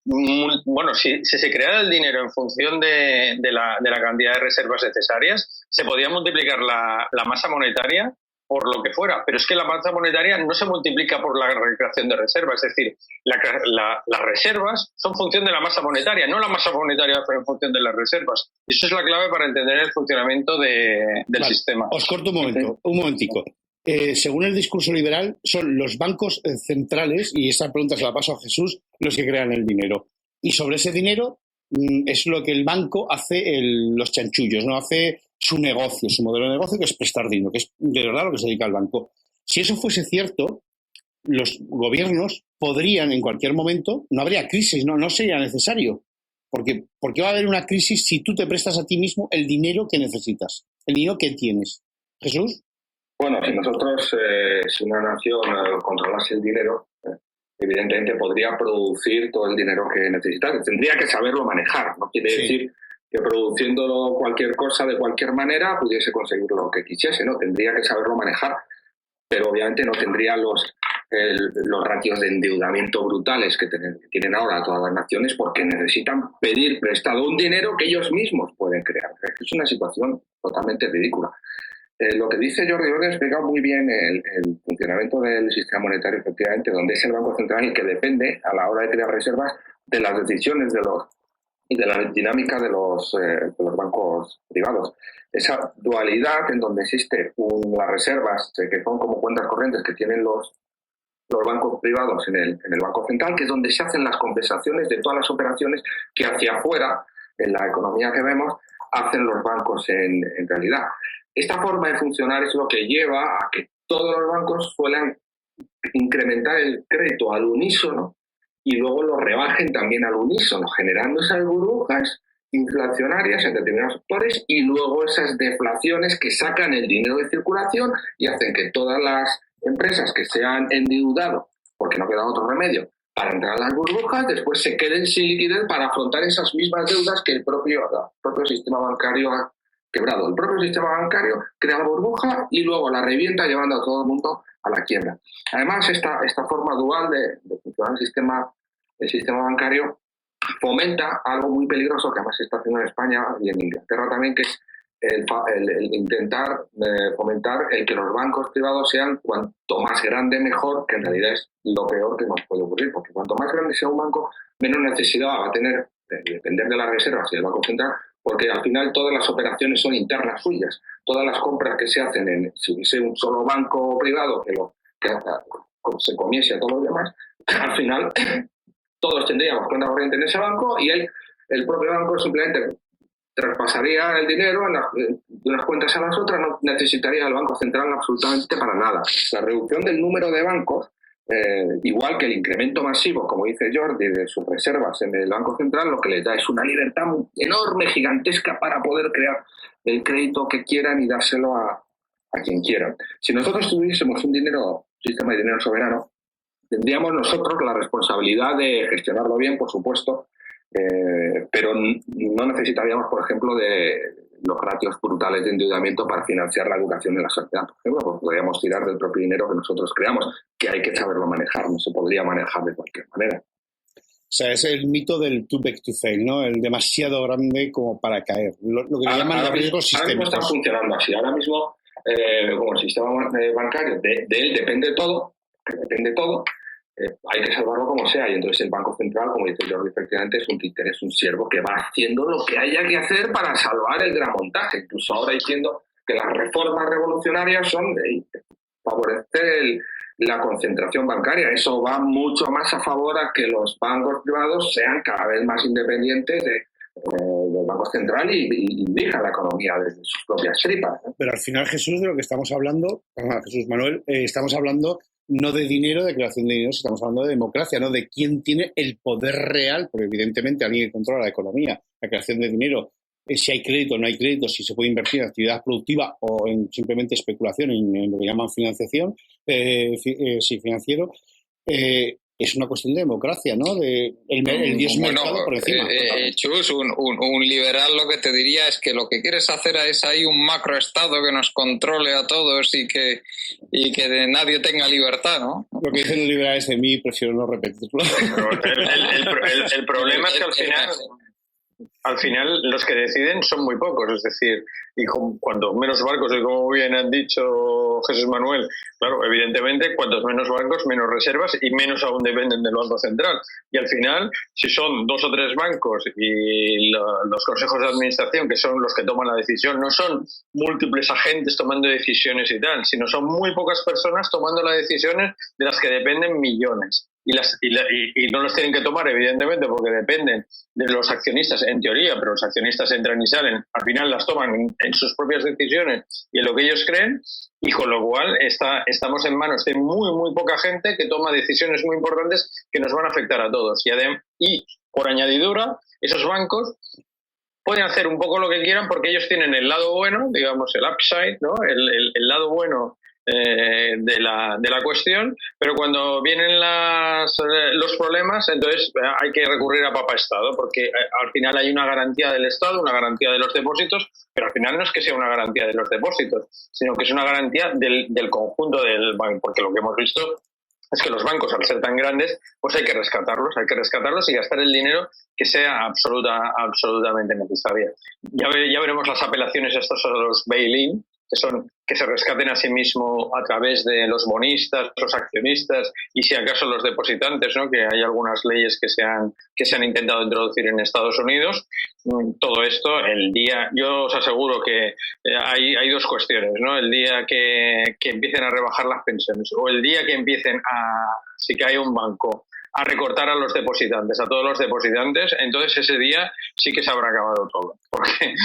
[SPEAKER 4] bueno, si se creara el dinero en función de la cantidad de reservas necesarias, se podía multiplicar la masa monetaria por lo que fuera, pero es que la masa monetaria no se multiplica por la recreación de reservas, es decir, las reservas son función de la masa monetaria, no la masa monetaria en función de las reservas. Eso es la clave para entender el funcionamiento del sistema.
[SPEAKER 1] Os corto un momentico. Según el discurso liberal, son los bancos centrales, y esa pregunta se la paso a Jesús, los que crean el dinero. Y sobre ese dinero es lo que el banco hace los chanchullos, ¿no? Hace su negocio, su modelo de negocio, que es prestar dinero, que es de verdad lo que se dedica al banco. Si eso fuese cierto, los gobiernos podrían en cualquier momento, no habría crisis, no sería necesario. ¿Por qué va a haber una crisis si tú te prestas a ti mismo el dinero que necesitas, el dinero que tienes? ¿Jesús?
[SPEAKER 3] Bueno, si nosotros, si una nación controlase el dinero, evidentemente podría producir todo el dinero que necesita. Tendría que saberlo manejar, no quiere decir que produciendo cualquier cosa de cualquier manera pudiese conseguir lo que quisiese, ¿no? Tendría que saberlo manejar, pero obviamente no tendría los ratios de endeudamiento brutales que tienen ahora todas las naciones, porque necesitan pedir prestado un dinero que ellos mismos pueden crear. Es una situación totalmente ridícula. Lo que dice Jordi ha explicado muy bien el funcionamiento del sistema monetario, efectivamente, donde es el Banco Central el que depende a la hora de crear reservas de las decisiones y de la dinámica de los bancos privados. Esa dualidad en donde existe las reservas que son como cuentas corrientes que tienen los bancos privados en el Banco Central, que es donde se hacen las compensaciones de todas las operaciones que hacia afuera, en la economía que vemos, hacen los bancos en realidad. Esta forma de funcionar es lo que lleva a que todos los bancos suelen incrementar el crédito al unísono y luego lo rebajen también al unísono, generando esas burbujas inflacionarias en determinados sectores y luego esas deflaciones que sacan el dinero de circulación y hacen que todas las empresas que se han endeudado, porque no queda otro remedio, para entrar a las burbujas, después se queden sin liquidez para afrontar esas mismas deudas que el propio sistema bancario ha quebrado. El propio sistema bancario crea la burbuja y luego la revienta llevando a todo el mundo a la quiebra. Además, esta forma dual de funcionar el sistema bancario fomenta algo muy peligroso que además se está haciendo en España y en Inglaterra también, que es el intentar fomentar el que los bancos privados sean cuanto más grande mejor, que en realidad es lo peor que nos puede ocurrir, porque cuanto más grande sea un banco, menos necesidad va a tener de depender de las reservas y del Banco Central, porque al final todas las operaciones son internas suyas. Todas las compras que se hacen si hubiese un solo banco privado que se comiese a todos los demás, al final todos tendríamos cuenta corriente en ese banco y el propio banco simplemente traspasaría el dinero de unas cuentas a las otras, no necesitaría el Banco Central absolutamente para nada. La reducción del número de bancos, igual que el incremento masivo, como dice Jordi, de sus reservas en el Banco Central, lo que les da es una libertad enorme, gigantesca, para poder crear el crédito que quieran y dárselo a quien quieran. Si nosotros tuviésemos un sistema de dinero soberano, tendríamos nosotros la responsabilidad de gestionarlo bien, por supuesto, pero no necesitaríamos, por ejemplo, de los ratios brutales de endeudamiento para financiar la educación de la sociedad, por ejemplo, porque podríamos tirar del propio dinero que nosotros creamos, que hay que saberlo manejar, no se podría manejar de cualquier manera.
[SPEAKER 1] O sea, es el mito del too big to fail, ¿no? El demasiado grande como para caer. Lo que llaman los riesgos sistémicos.
[SPEAKER 3] Ahora mismo está funcionando así. Ahora mismo, como el sistema bancario, de él depende todo, hay que salvarlo como sea, y entonces el Banco Central, como dice Jordi, efectivamente es un títere, es un siervo que va haciendo lo que haya que hacer para salvar el gran montaje, incluso ahora diciendo que las reformas revolucionarias son de favorecer la concentración bancaria. Eso va mucho más a favor a que los bancos privados sean cada vez más independientes del Banco Central y dirijan la economía desde sus propias tripas, ¿no?
[SPEAKER 1] Pero al final, Jesús, de lo que estamos hablando, Jesús Manuel, estamos hablando no de dinero, de creación de dinero, estamos hablando de democracia, ¿no? De quién tiene el poder real, porque evidentemente alguien que controla la economía, la creación de dinero, si hay crédito o no hay crédito, si se puede invertir en actividad productiva o en simplemente especulación, en lo que llaman financiación, financiero, es una cuestión de democracia, ¿no? El dios mercado por encima.
[SPEAKER 2] Chus, un liberal lo que te diría es que lo que quieres hacer es ahí un macroestado que nos controle a todos y que nadie tenga libertad, ¿no?
[SPEAKER 1] Lo que dicen los liberales de mí, prefiero no repetirlo.
[SPEAKER 4] El problema es que al final al final los que deciden son muy pocos, es decir, y cuantos menos barcos, y como bien han dicho Jesús Manuel, claro, evidentemente, cuantos menos barcos, menos reservas y menos aún dependen del Banco Central. Y al final, si son 2 o 3 bancos y los consejos de administración, que son los que toman la decisión, no son múltiples agentes tomando decisiones y tal, sino son muy pocas personas tomando las decisiones de las que dependen millones. Y no los tienen que tomar, evidentemente, porque dependen de los accionistas, en teoría, pero los accionistas entran y salen, al final las toman en sus propias decisiones y en lo que ellos creen, y con lo cual estamos en manos de muy, muy poca gente que toma decisiones muy importantes que nos van a afectar a todos. Y por añadidura, esos bancos pueden hacer un poco lo que quieran porque ellos tienen el lado bueno, digamos el upside, ¿no? El lado bueno de la cuestión, pero cuando vienen los problemas, entonces hay que recurrir a Papa Estado, porque al final hay una garantía del Estado, una garantía de los depósitos, pero al final no es que sea una garantía de los depósitos, sino que es una garantía del conjunto del banco, porque lo que hemos visto es que los bancos, al ser tan grandes, pues hay que rescatarlos y gastar el dinero que sea absolutamente necesario. Ya veremos las apelaciones estos a los bail-in, que son que se rescaten a sí mismo a través de los bonistas, los accionistas y si acaso los depositantes, ¿no? Que hay algunas leyes que se han intentado introducir en Estados Unidos. Todo esto, yo os aseguro que hay 2 cuestiones, ¿no? El día que empiecen a rebajar las pensiones o el día que empiecen si cae un banco, a recortar a los depositantes, a todos los depositantes, entonces ese día sí que se habrá acabado todo. Porque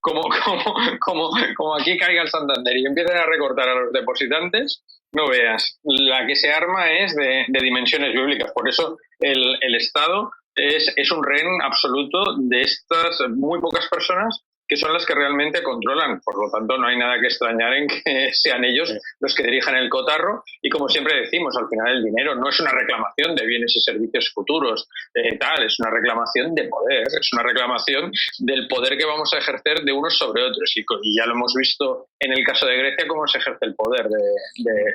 [SPEAKER 4] como aquí caiga el Santander y empiecen a recortar a los depositantes, no veas, la que se arma es de dimensiones bíblicas. Por eso el Estado es un rehén absoluto de estas muy pocas personas que son las que realmente controlan. Por lo tanto, no hay nada que extrañar en que sean ellos los que dirijan el cotarro. Y como siempre decimos, al final el dinero no es una reclamación de bienes y servicios futuros, es una reclamación de poder, es una reclamación del poder que vamos a ejercer de unos sobre otros. Y ya lo hemos visto en el caso de Grecia, cómo se ejerce el poder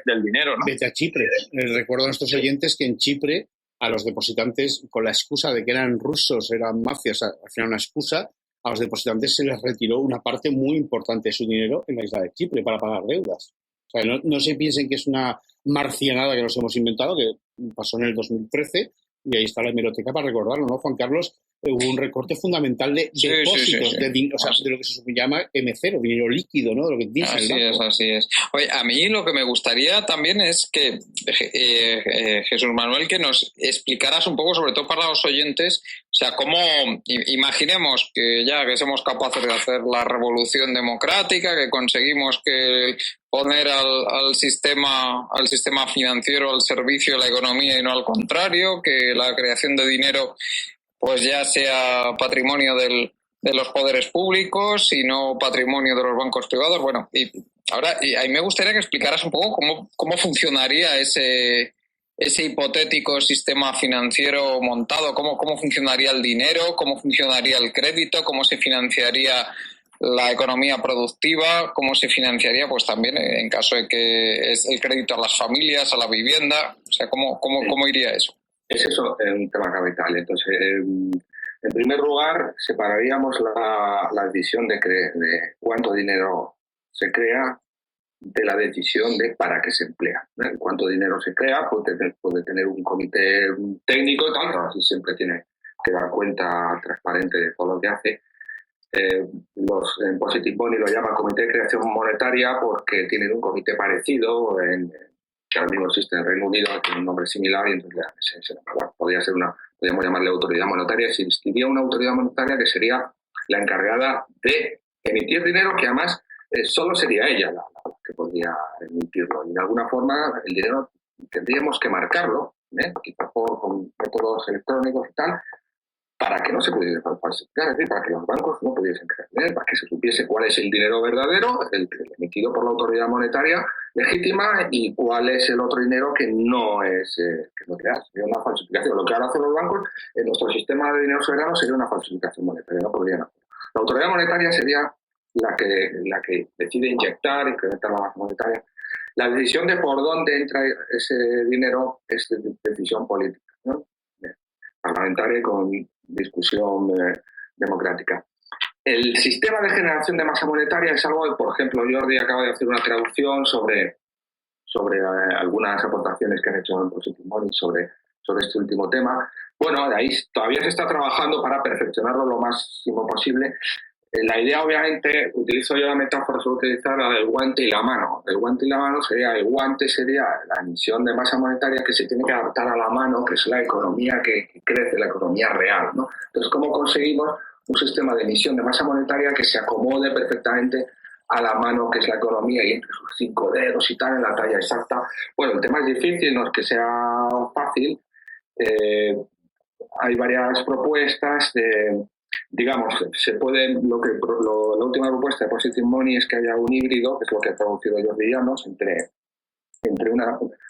[SPEAKER 4] del dinero, ¿no?
[SPEAKER 1] Vete a Chipre. Recuerdo a nuestros oyentes que en Chipre a los depositantes, con la excusa de que eran rusos, eran mafias, al final una excusa, a los depositantes se les retiró una parte muy importante de su dinero en la isla de Chipre para pagar deudas. O sea, no se piensen que es una marcianada que nos hemos inventado, que pasó en el 2013, y ahí está la hemeroteca para recordarlo, ¿no, Juan Carlos? Hubo un recorte fundamental de depósitos,
[SPEAKER 2] sí.
[SPEAKER 1] De lo que se llama M0, dinero líquido, ¿no? De lo que dice
[SPEAKER 2] así es. Oye, a mí lo que me gustaría también es que, Jesús Manuel, que nos explicaras un poco, sobre todo para los oyentes, o sea, cómo imaginemos que somos capaces de hacer la revolución democrática, que conseguimos poner al sistema financiero al servicio de la economía y no al contrario, que la creación de dinero pues ya sea patrimonio de los poderes públicos y no patrimonio de los bancos privados. Bueno, y ahí me gustaría que explicaras un poco cómo funcionaría ese hipotético sistema financiero montado, cómo funcionaría el dinero, cómo funcionaría el crédito, cómo se financiaría la economía productiva, cómo se financiaría, pues también en caso de que es el crédito a las familias, a la vivienda, o sea, cómo iría eso.
[SPEAKER 3] Es eso, un tema capital. Entonces, en primer lugar, separaríamos la decisión de cuánto dinero se crea de la decisión de para qué se emplea. Cuánto dinero se crea puede tener un comité técnico y tal, pero así siempre tiene que dar cuenta transparente de todo lo que hace. Los en Positive Money lo llaman Comité de Creación Monetaria porque tienen un comité parecido que ahora mismo existe en el Reino Unido, tiene un nombre similar y entonces podríamos llamarle autoridad monetaria. Existiría una autoridad monetaria que sería la encargada de emitir dinero, que además solo sería ella la que podría emitirlo. Y de alguna forma el dinero tendríamos que marcarlo, quizás con métodos electrónicos y tal, para que no se pudiese falsificar, es decir, para que los bancos no pudiesen creer, para que se supiese cuál es el dinero verdadero, el emitido por la autoridad monetaria legítima, y cuál es el otro dinero que no es lo que hace, sería una falsificación. Lo que ahora hacen los bancos en nuestro sistema de dinero soberano sería una falsificación monetaria, no podrían hacerlo. La autoridad monetaria sería la que decide inyectar, incrementar la masa monetaria. La decisión de por dónde entra ese dinero es decisión política, ¿no? parlamentaria y con discusión democrática. El sistema de generación de masa monetaria es algo, por ejemplo, Jordi acaba de hacer una traducción sobre algunas aportaciones que han hecho en Positive Money sobre este último tema. Bueno, de ahí todavía se está trabajando para perfeccionarlo lo máximo posible. La idea, obviamente, utilizo yo la metáfora, suelo utilizar la del guante y la mano. El guante y la mano el guante sería la emisión de masa monetaria que se tiene que adaptar a la mano, que es la economía que crece, la economía real, ¿no? Entonces, ¿cómo conseguimos un sistema de emisión de masa monetaria que se acomode perfectamente a la mano, que es la economía, y entre sus 5 dedos y tal, en la talla exacta? Bueno, el tema es difícil, no es que sea fácil. Hay varias propuestas digamos, se puede, la última propuesta de Positive Money es que haya un híbrido, que es lo que ha traducido Jordi Llanos,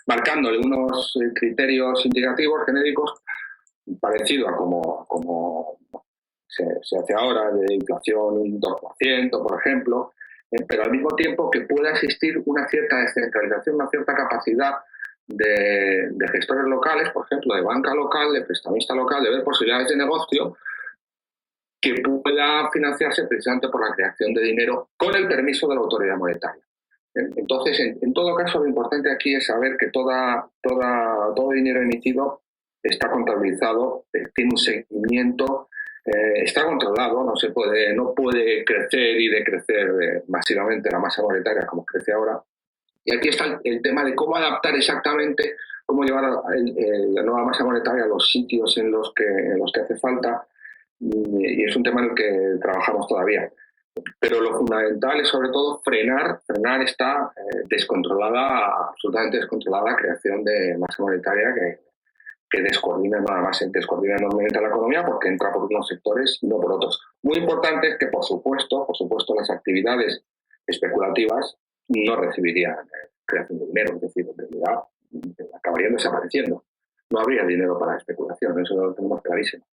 [SPEAKER 3] marcándole unos criterios indicativos genéricos parecido a como se hace ahora, de inflación un 2%, por ejemplo, pero al mismo tiempo que pueda existir una cierta descentralización, una cierta capacidad de gestores locales, por ejemplo, de banca local, de prestamista local, de ver posibilidades de negocio que pueda financiarse precisamente por la creación de dinero con el permiso de la autoridad monetaria. Entonces, en todo caso, lo importante aquí es saber que todo dinero emitido está contabilizado, tiene un seguimiento, está controlado, no puede crecer y decrecer masivamente la masa monetaria como crece ahora. Y aquí está el tema de cómo adaptar exactamente, cómo llevar la nueva masa monetaria a los sitios en los que hace falta. Y es un tema en el que trabajamos todavía. Pero lo fundamental es, sobre todo, frenar esta absolutamente descontrolada creación de masa monetaria que descoordina enormemente la economía, porque entra por unos sectores y no por otros. Muy importante es que, por supuesto, las actividades especulativas no recibirían creación de dinero, es decir, en realidad acabarían desapareciendo. No habría dinero para la especulación, eso lo tenemos clarísimo.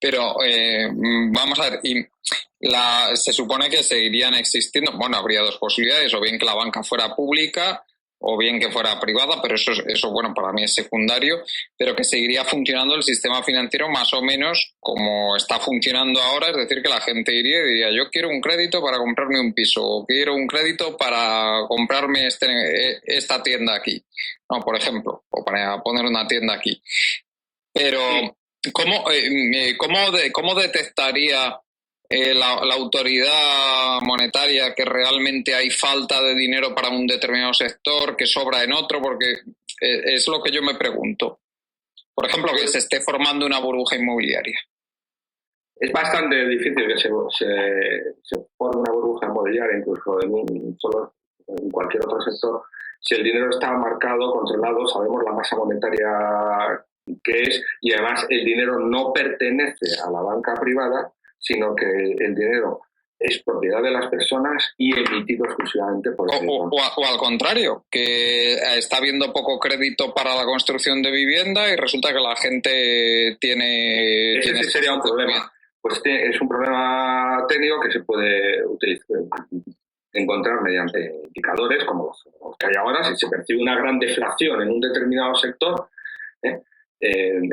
[SPEAKER 2] Pero vamos a ver, se supone que seguirían existiendo, bueno, habría dos posibilidades, o bien que la banca fuera pública o bien que fuera privada, pero eso bueno, para mí es secundario, pero que seguiría funcionando el sistema financiero más o menos como está funcionando ahora, es decir, que la gente iría y diría, yo quiero un crédito para comprarme un piso, o quiero un crédito para comprarme esta tienda aquí, no, por ejemplo, o para poner una tienda aquí. Pero ¿cómo detectaría la autoridad monetaria que realmente hay falta de dinero para un determinado sector, que sobra en otro? Porque es lo que yo me pregunto. Por ejemplo, que se esté formando una burbuja inmobiliaria.
[SPEAKER 3] Es bastante difícil que se forme una burbuja inmobiliaria, incluso en cualquier otro sector. Si el dinero está marcado, controlado, sabemos la masa monetaria que es, y además el dinero no pertenece a la banca privada, sino que el dinero es propiedad de las personas y emitido exclusivamente por el
[SPEAKER 2] o al contrario, que está habiendo poco crédito para la construcción de vivienda y resulta que la gente tiene...
[SPEAKER 3] Ese sería un problema. Pues es un problema técnico que se puede encontrar mediante indicadores como los que hay ahora. Si se percibe una gran deflación en un determinado sector,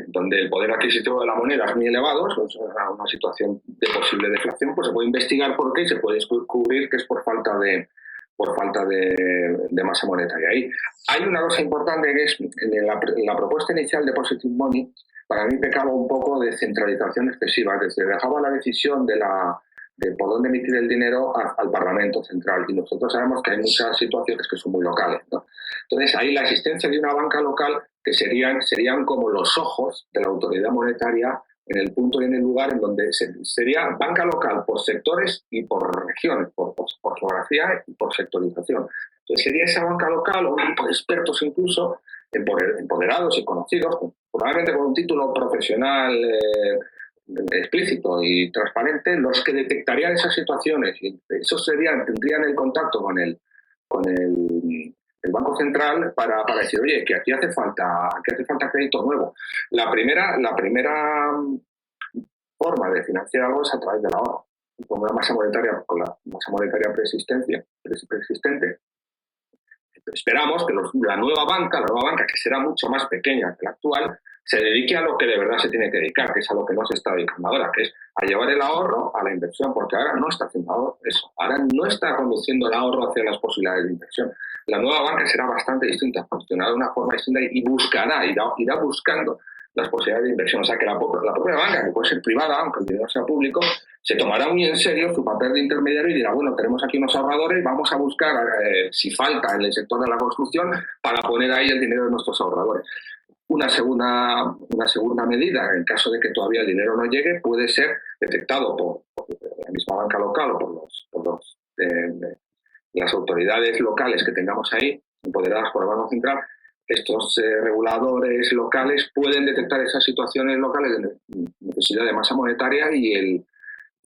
[SPEAKER 3] donde el poder adquisitivo de la moneda es muy elevado, es una situación de posible deflación, pues se puede investigar por qué y se puede descubrir que es por falta de masa monetaria. Ahí hay una cosa importante, que es en la propuesta inicial de Positive Money, para mí pecaba un poco de centralización excesiva, es decir, dejaba la decisión de por dónde emitir el dinero al Parlamento Central, y nosotros sabemos que hay muchas situaciones que son muy locales, ¿no? Entonces, ahí la existencia de una banca local, que serían como los ojos de la autoridad monetaria en el punto y en el lugar en donde sería banca local por sectores y por regiones, por geografía y por sectorización. Entonces, sería esa banca local, o un grupo de expertos incluso, empoderados y conocidos, probablemente con un título profesional explícito y transparente, los que detectarían esas situaciones, y esos tendrían el contacto con el Banco Central para decir, oye, que aquí hace falta crédito nuevo. La primera forma de financiar algo es a través del ahorro, con una masa monetaria, con la masa monetaria preexistente. Esperamos que la nueva banca, que será mucho más pequeña que la actual, se dedique a lo que de verdad se tiene que dedicar, que es a lo que no se está dedicando ahora, que es a llevar el ahorro a la inversión, porque ahora no está haciendo eso, ahora no está conduciendo el ahorro hacia las posibilidades de inversión. La nueva banca será bastante distinta, funcionará de una forma distinta y buscará, irá buscando las posibilidades de inversión. O sea que la propia banca, que puede ser privada, aunque el dinero sea público, se tomará muy en serio su papel de intermediario y dirá, bueno, tenemos aquí unos ahorradores, vamos a buscar si falta en el sector de la construcción para poner ahí el dinero de nuestros ahorradores. Una segunda medida, en caso de que todavía el dinero no llegue, puede ser detectado por la misma banca local o por las autoridades locales que tengamos ahí, empoderadas por el Banco Central. Estos reguladores locales pueden detectar esas situaciones locales de necesidad de masa monetaria y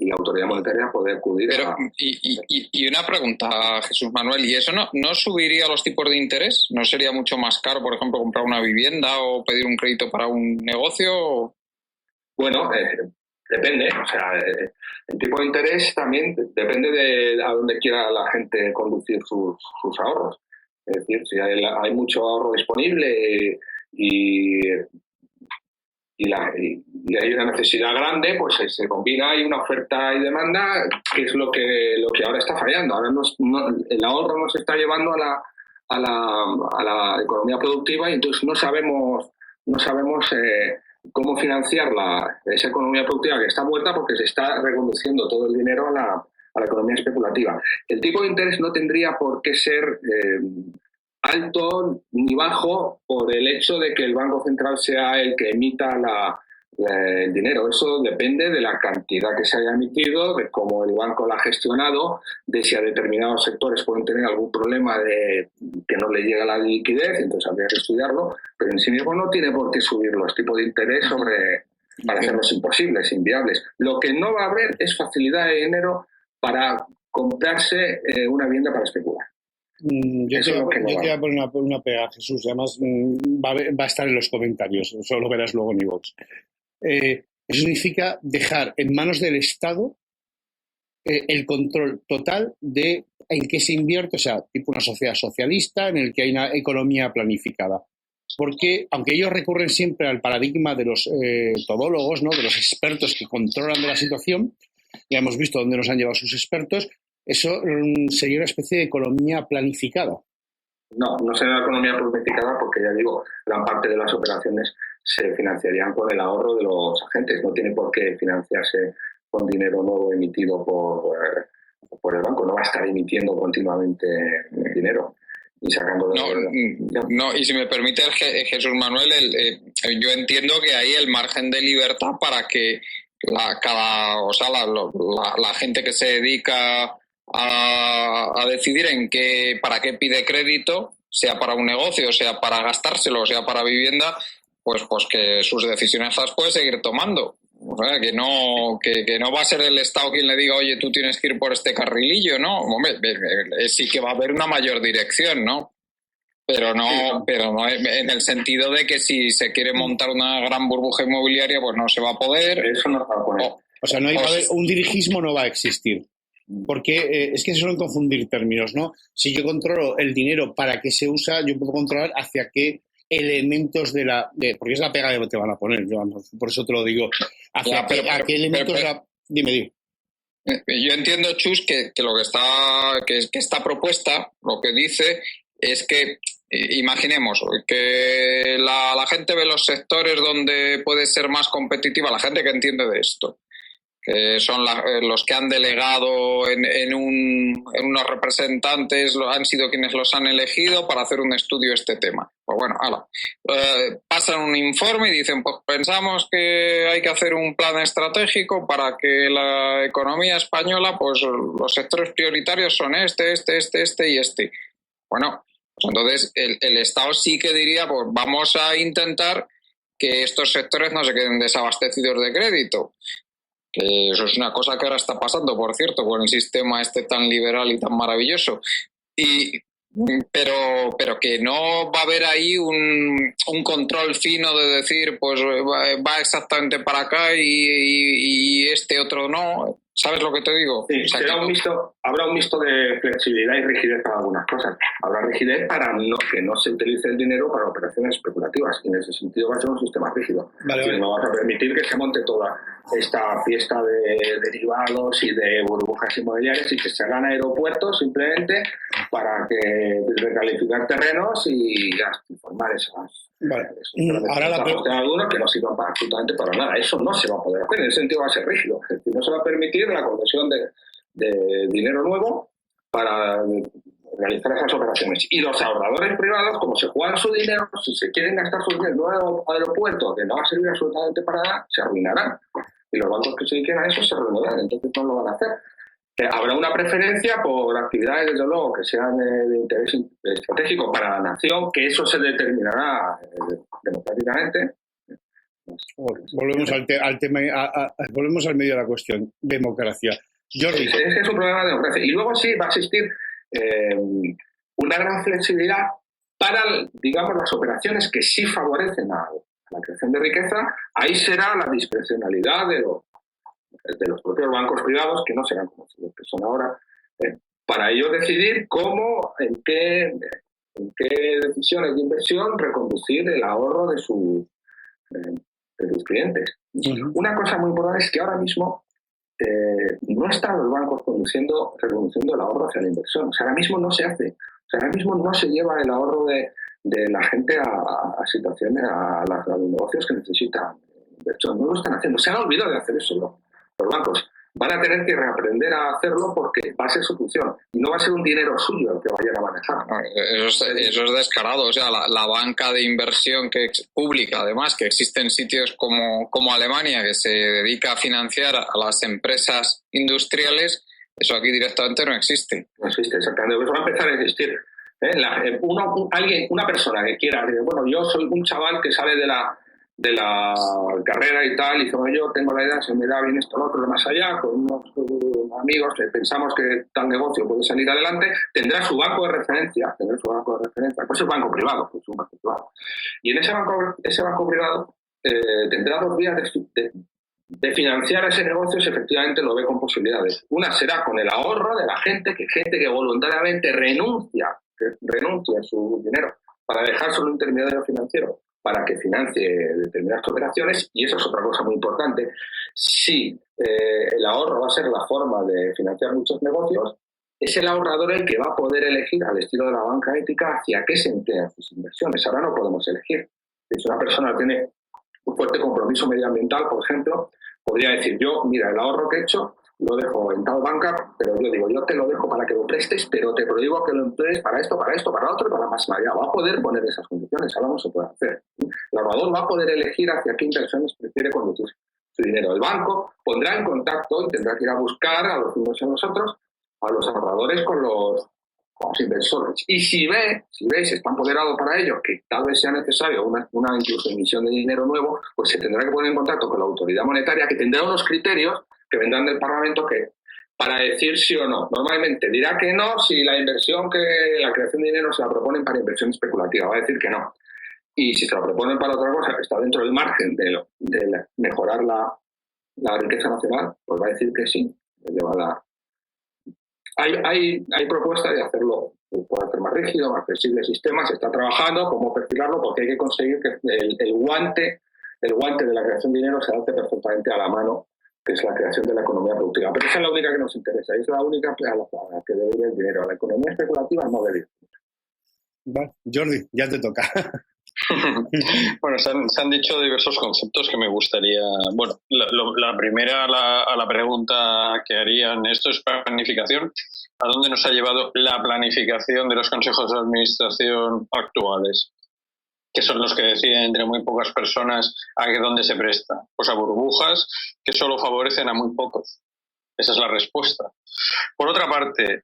[SPEAKER 3] la autoridad monetaria poder acudir a...
[SPEAKER 2] Y una pregunta, Jesús Manuel, ¿y eso no subiría los tipos de interés? ¿No sería mucho más caro, por ejemplo, comprar una vivienda o pedir un crédito para un negocio?
[SPEAKER 3] Bueno, depende. O sea, el tipo de interés también depende de a dónde quiera la gente conducir sus ahorros. Es decir, si hay mucho ahorro disponible y hay una necesidad grande, pues se combina, hay una oferta y demanda, que es lo que ahora está fallando. Ahora el ahorro nos está llevando a la economía productiva y entonces no sabemos cómo financiar esa economía productiva que está muerta porque se está reconduciendo todo el dinero a la economía especulativa. El tipo de interés no tendría por qué ser alto ni bajo por el hecho de que el Banco Central sea el que emita el dinero. Eso depende de la cantidad que se haya emitido, de cómo el banco la ha gestionado, de si a determinados sectores pueden tener algún problema de que no le llega la liquidez, entonces habría que estudiarlo, pero en sí mismo no tiene por qué subir los tipos de interés para hacerlos imposibles, inviables. Lo que no va a haber es facilidad de dinero para comprarse una vivienda para especular.
[SPEAKER 1] Yo te voy a poner una pega, Jesús, además va a estar en los comentarios, solo lo verás luego en iVoox. Eso significa dejar en manos del Estado el control total de en qué se invierte, o sea, tipo una sociedad socialista en el que hay una economía planificada. Porque, aunque ellos recurren siempre al paradigma de los todólogos, ¿no?, de los expertos que controlan de la situación, ya hemos visto dónde nos han llevado sus expertos, eso sería una especie de economía planificada.
[SPEAKER 3] No sería una economía planificada porque, ya digo, gran parte de las operaciones se financiarían con el ahorro de los agentes. No tiene por qué financiarse con dinero nuevo emitido por el banco. No va a estar emitiendo continuamente dinero y sacando...
[SPEAKER 2] No, y si me permite, Jesús Manuel, yo entiendo que hay el margen de libertad para que la gente que se dedica a decidir para qué pide crédito, sea para un negocio, sea para gastárselo, sea para vivienda, pues que sus decisiones las puede seguir tomando. O sea, que no va a ser el Estado quien le diga, oye, tú tienes que ir por este carrilillo, ¿no? Hombre, sí que va a haber una mayor dirección, ¿no? Pero no en el sentido de que si se quiere montar una gran burbuja inmobiliaria, pues no se va a poder.
[SPEAKER 3] Eso no se va a poder.
[SPEAKER 1] O sea, un dirigismo no va a existir. Porque es que se suelen confundir términos, ¿no? Si yo controlo el dinero para qué se usa, yo puedo controlar hacia qué elementos porque es la pega que te van a poner, Joan, por eso te lo digo. ¿A qué elementos Dime.
[SPEAKER 2] Yo entiendo, Chus, que lo que esta propuesta lo que dice es que imaginemos que la gente ve los sectores donde puede ser más competitiva, la gente que entiende de esto, que son los que han delegado en unos representantes, han sido quienes los han elegido para hacer un estudio de este tema. Pues bueno, pasan un informe y dicen, pues pensamos que hay que hacer un plan estratégico para que la economía española, pues los sectores prioritarios son este y este. Bueno, pues entonces el Estado sí que diría, pues vamos a intentar que estos sectores no se queden desabastecidos de crédito. Que eso es una cosa que ahora está pasando, por cierto, con el sistema tan liberal y tan maravilloso. Y pero que no va a haber ahí un control fino de decir, pues va exactamente para acá y este otro no. ¿Sabes lo que te digo?
[SPEAKER 3] Sí,
[SPEAKER 2] o sea,
[SPEAKER 3] habrá un mixto de flexibilidad y rigidez para algunas cosas. Habrá rigidez para que no se utilice el dinero para operaciones especulativas. Y en ese sentido va a ser un sistema rígido. No vas a permitir que se monte toda esta fiesta de derivados y de burbujas inmobiliarias y que se hagan aeropuertos simplemente para que recalificar terrenos y formar esas.
[SPEAKER 1] Vale. Ahora
[SPEAKER 3] algunos que no sirvan absolutamente para nada. Eso no se va a poder hacer. En ese sentido va a ser rígido. Es decir, no se va a permitir la conversión de dinero nuevo para realizar esas operaciones. Y los ahorradores privados, como se juegan su dinero, si se quieren gastar su dinero en un aeropuerto que no va a servir absolutamente para nada, se arruinarán. Y los bancos que se dediquen a eso se arruinarán. Entonces no lo van a hacer. Habrá una preferencia por actividades, desde luego, que sean de interés estratégico para la nación, que eso se determinará democráticamente.
[SPEAKER 1] Volvemos al tema, volvemos al medio de la cuestión, democracia. Jordi.
[SPEAKER 3] Es un problema de democracia. Y luego sí va a existir una gran flexibilidad para, digamos, las operaciones que sí favorecen a la creación de riqueza. Ahí será la discrecionalidad de los propios bancos privados, que no serán como los que son ahora, para ellos decidir cómo, en qué decisiones de inversión reconducir el ahorro de sus clientes. Uh-huh. Una cosa muy importante es que ahora mismo no están los bancos reconduciendo el ahorro hacia la inversión. O sea, ahora mismo no se hace. O sea, ahora mismo no se lleva el ahorro de la gente a situaciones, a los negocios que necesitan inversión. No lo están haciendo. Se han olvidado de hacer eso los bancos. Van a tener que reaprender a hacerlo porque va a ser su función y no va a ser un dinero suyo el que vayan a manejar.
[SPEAKER 2] Eso es descarado. O sea, la banca de inversión pública, además, que existe en sitios como Alemania, que se dedica a financiar a las empresas industriales, eso aquí directamente no existe.
[SPEAKER 3] No existe, exactamente. Pues va a empezar a existir. Una persona que quiera, bueno, yo soy un chaval que sale de la carrera y tal, y como yo tengo la idea, se me da bien esto, lo otro, más allá, con unos amigos que pensamos que tal negocio puede salir adelante, tendrá su banco de referencia, pues es banco privado, pues un banco privado. Y en ese banco privado tendrá dos vías de financiar ese negocio si efectivamente lo ve con posibilidades. Una será con el ahorro de la gente que voluntariamente renuncia a su dinero para dejárselo a un intermediario financiero para que financie determinadas operaciones, y eso es otra cosa muy importante. Si el ahorro va a ser la forma de financiar muchos negocios, es el ahorrador el que va a poder elegir, al estilo de la banca ética, hacia qué se emplean sus inversiones. Ahora no podemos elegir. Si una persona tiene un fuerte compromiso medioambiental, por ejemplo, podría decir, yo, mira, el ahorro que he hecho lo dejo en tal banca, pero yo digo, yo te lo dejo para que lo prestes, pero te prohíbo que lo emplees para esto, para otro y para más allá. Va a poder poner esas condiciones, ahora no se puede hacer. El ahorrador va a poder elegir hacia qué inversiones prefiere conducir su dinero. El banco pondrá en contacto y tendrá que ir a buscar a los unos y a los otros, a los ahorradores con los inversores. Y si veis, está empoderado para ello, que tal vez sea necesario una incluso emisión de dinero nuevo, pues se tendrá que poner en contacto con la autoridad monetaria, que tendrá unos criterios que vendrán del Parlamento para decir sí o no. Normalmente dirá que no si la creación de dinero se la proponen para inversión especulativa, va a decir que no. Y si se la proponen para otra cosa que está dentro del margen de mejorar la riqueza nacional, pues va a decir que sí. Hay propuestas de hacerlo, puede hacer más rígido, más flexible el sistema, se está trabajando cómo perfilarlo, porque hay que conseguir que el guante de la creación de dinero se adapte perfectamente a la mano, que es la creación de la economía productiva. Pero esa es la única que nos interesa, es la única a la que debe ir el dinero. La economía especulativa no debe ir.
[SPEAKER 1] Vale, Jordi, ya te toca.
[SPEAKER 4] Bueno, se han dicho diversos conceptos que me gustaría... Bueno, la primera a la pregunta que harían esto es planificación. ¿A dónde nos ha llevado la planificación de los consejos de administración actuales? Que son los que deciden entre muy pocas personas a dónde se presta. Pues a burbujas que solo favorecen a muy pocos. Esa es la respuesta. Por otra parte,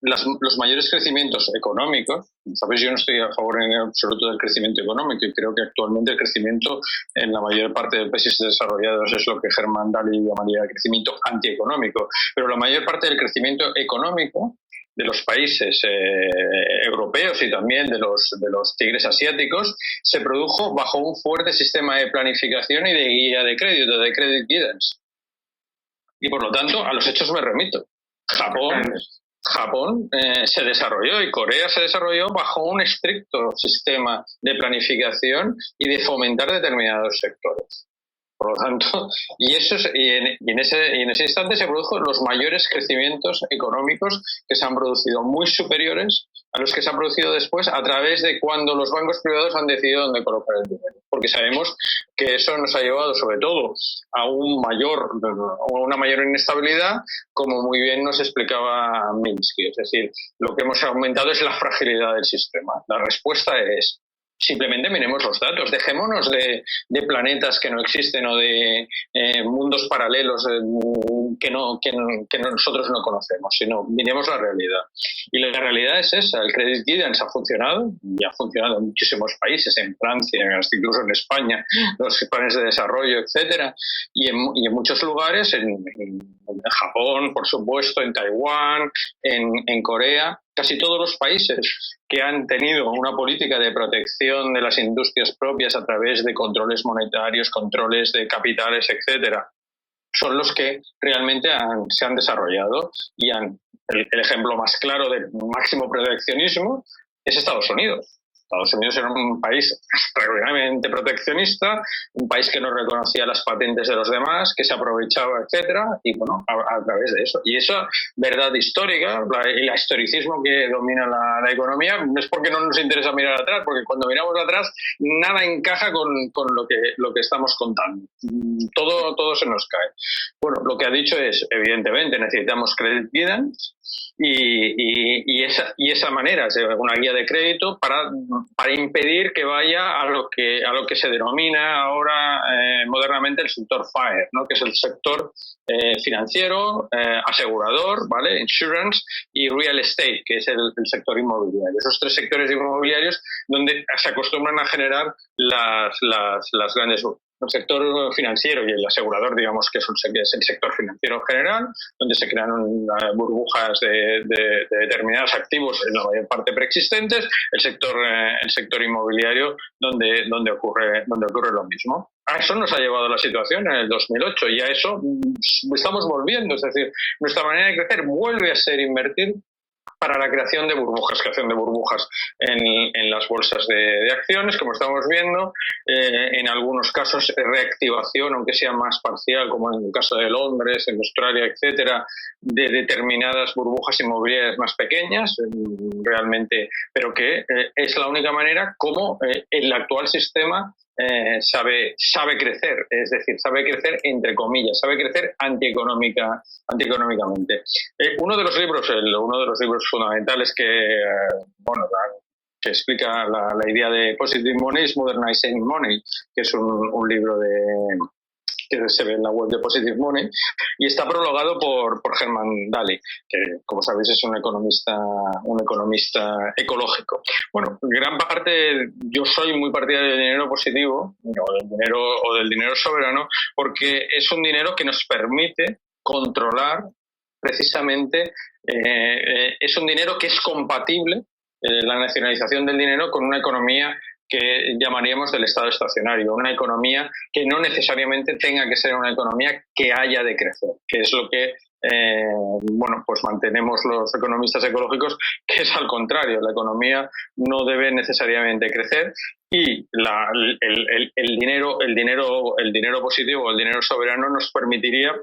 [SPEAKER 4] los mayores crecimientos económicos, ¿sabes? Yo no estoy a favor en absoluto del crecimiento económico y creo que actualmente el crecimiento en la mayor parte de países desarrollados es lo que Germán Daly llamaría crecimiento antieconómico. Pero la mayor parte del crecimiento económico los países europeos y también de los tigres asiáticos se produjo bajo un fuerte sistema de planificación y de guía de crédito, de credit guidance. Y por lo tanto, a los hechos me remito. Japón se desarrolló y Corea se desarrolló bajo un estricto sistema de planificación y de fomentar determinados sectores. Por lo tanto, y en ese instante se produjo los mayores crecimientos económicos que se han producido, muy superiores a los que se han producido después a través de cuando los bancos privados han decidido dónde colocar el dinero. Porque sabemos que eso nos ha llevado sobre todo a una mayor inestabilidad, como muy bien nos explicaba Minsky. Es decir, lo que hemos aumentado es la fragilidad del sistema. La respuesta es: simplemente miremos los datos, dejémonos de planetas que no existen o de mundos paralelos que nosotros no conocemos, sino miremos la realidad. Y la realidad es esa: el credit guidance ha funcionado, y ha funcionado en muchísimos países, en Francia, incluso en España, los planes de desarrollo, etcétera, y en muchos lugares, en Japón, por supuesto, en Taiwán, en Corea. Casi todos los países que han tenido una política de protección de las industrias propias a través de controles monetarios, controles de capitales, etcétera, son los que realmente se han desarrollado y el ejemplo más claro del máximo proteccionismo es Estados Unidos. Estados Unidos era un país extraordinariamente proteccionista, un país que no reconocía las patentes de los demás, que se aprovechaba, etcétera, y bueno, a través de eso. Y esa verdad histórica, el historicismo que domina la economía, no es porque no nos interesa mirar atrás, porque cuando miramos atrás nada encaja con lo que estamos contando. Todo se nos cae. Bueno, lo que ha dicho es, evidentemente, necesitamos credit guidance, y esa manera es una guía de crédito para impedir que vaya a lo que se denomina ahora modernamente el sector FIRE, ¿no? Que es el sector financiero, asegurador, ¿vale? Insurance, y real estate, que es el sector inmobiliario. Esos tres sectores inmobiliarios donde se acostumbran a generar las grandes. El sector financiero y el asegurador, digamos que es el sector financiero en general, donde se crean burbujas de determinados activos, en la mayor parte preexistentes. El sector inmobiliario, donde ocurre lo mismo. A eso nos ha llevado la situación en el 2008 y a eso estamos volviendo. Es decir, nuestra manera de crecer vuelve a ser invertir para la creación de burbujas en las bolsas de acciones, como estamos viendo, en algunos casos reactivación, aunque sea más parcial, como en el caso de Londres, en Australia, etcétera, de determinadas burbujas inmobiliarias más pequeñas, realmente, pero que es la única manera como el actual sistema sabe crecer, es decir, sabe crecer entre comillas, sabe crecer antieconómicamente. Uno de los libros fundamentales que explica la idea de Positive Money es Modernizing Money, que es un libro que se ve en la web de Positive Money, y está prologado por Herman Daly, que, como sabéis, es un economista ecológico. Bueno, gran parte, yo soy muy partidario del dinero positivo, o del dinero soberano, porque es un dinero que nos permite controlar precisamente, es un dinero que es compatible, la nacionalización del dinero, con una economía que llamaríamos del estado estacionario, una economía que no necesariamente tenga que ser una economía que haya de crecer, que es lo que pues mantenemos los economistas ecológicos, que es al contrario. La economía no debe necesariamente crecer y el dinero positivo, el dinero soberano, nos permitiría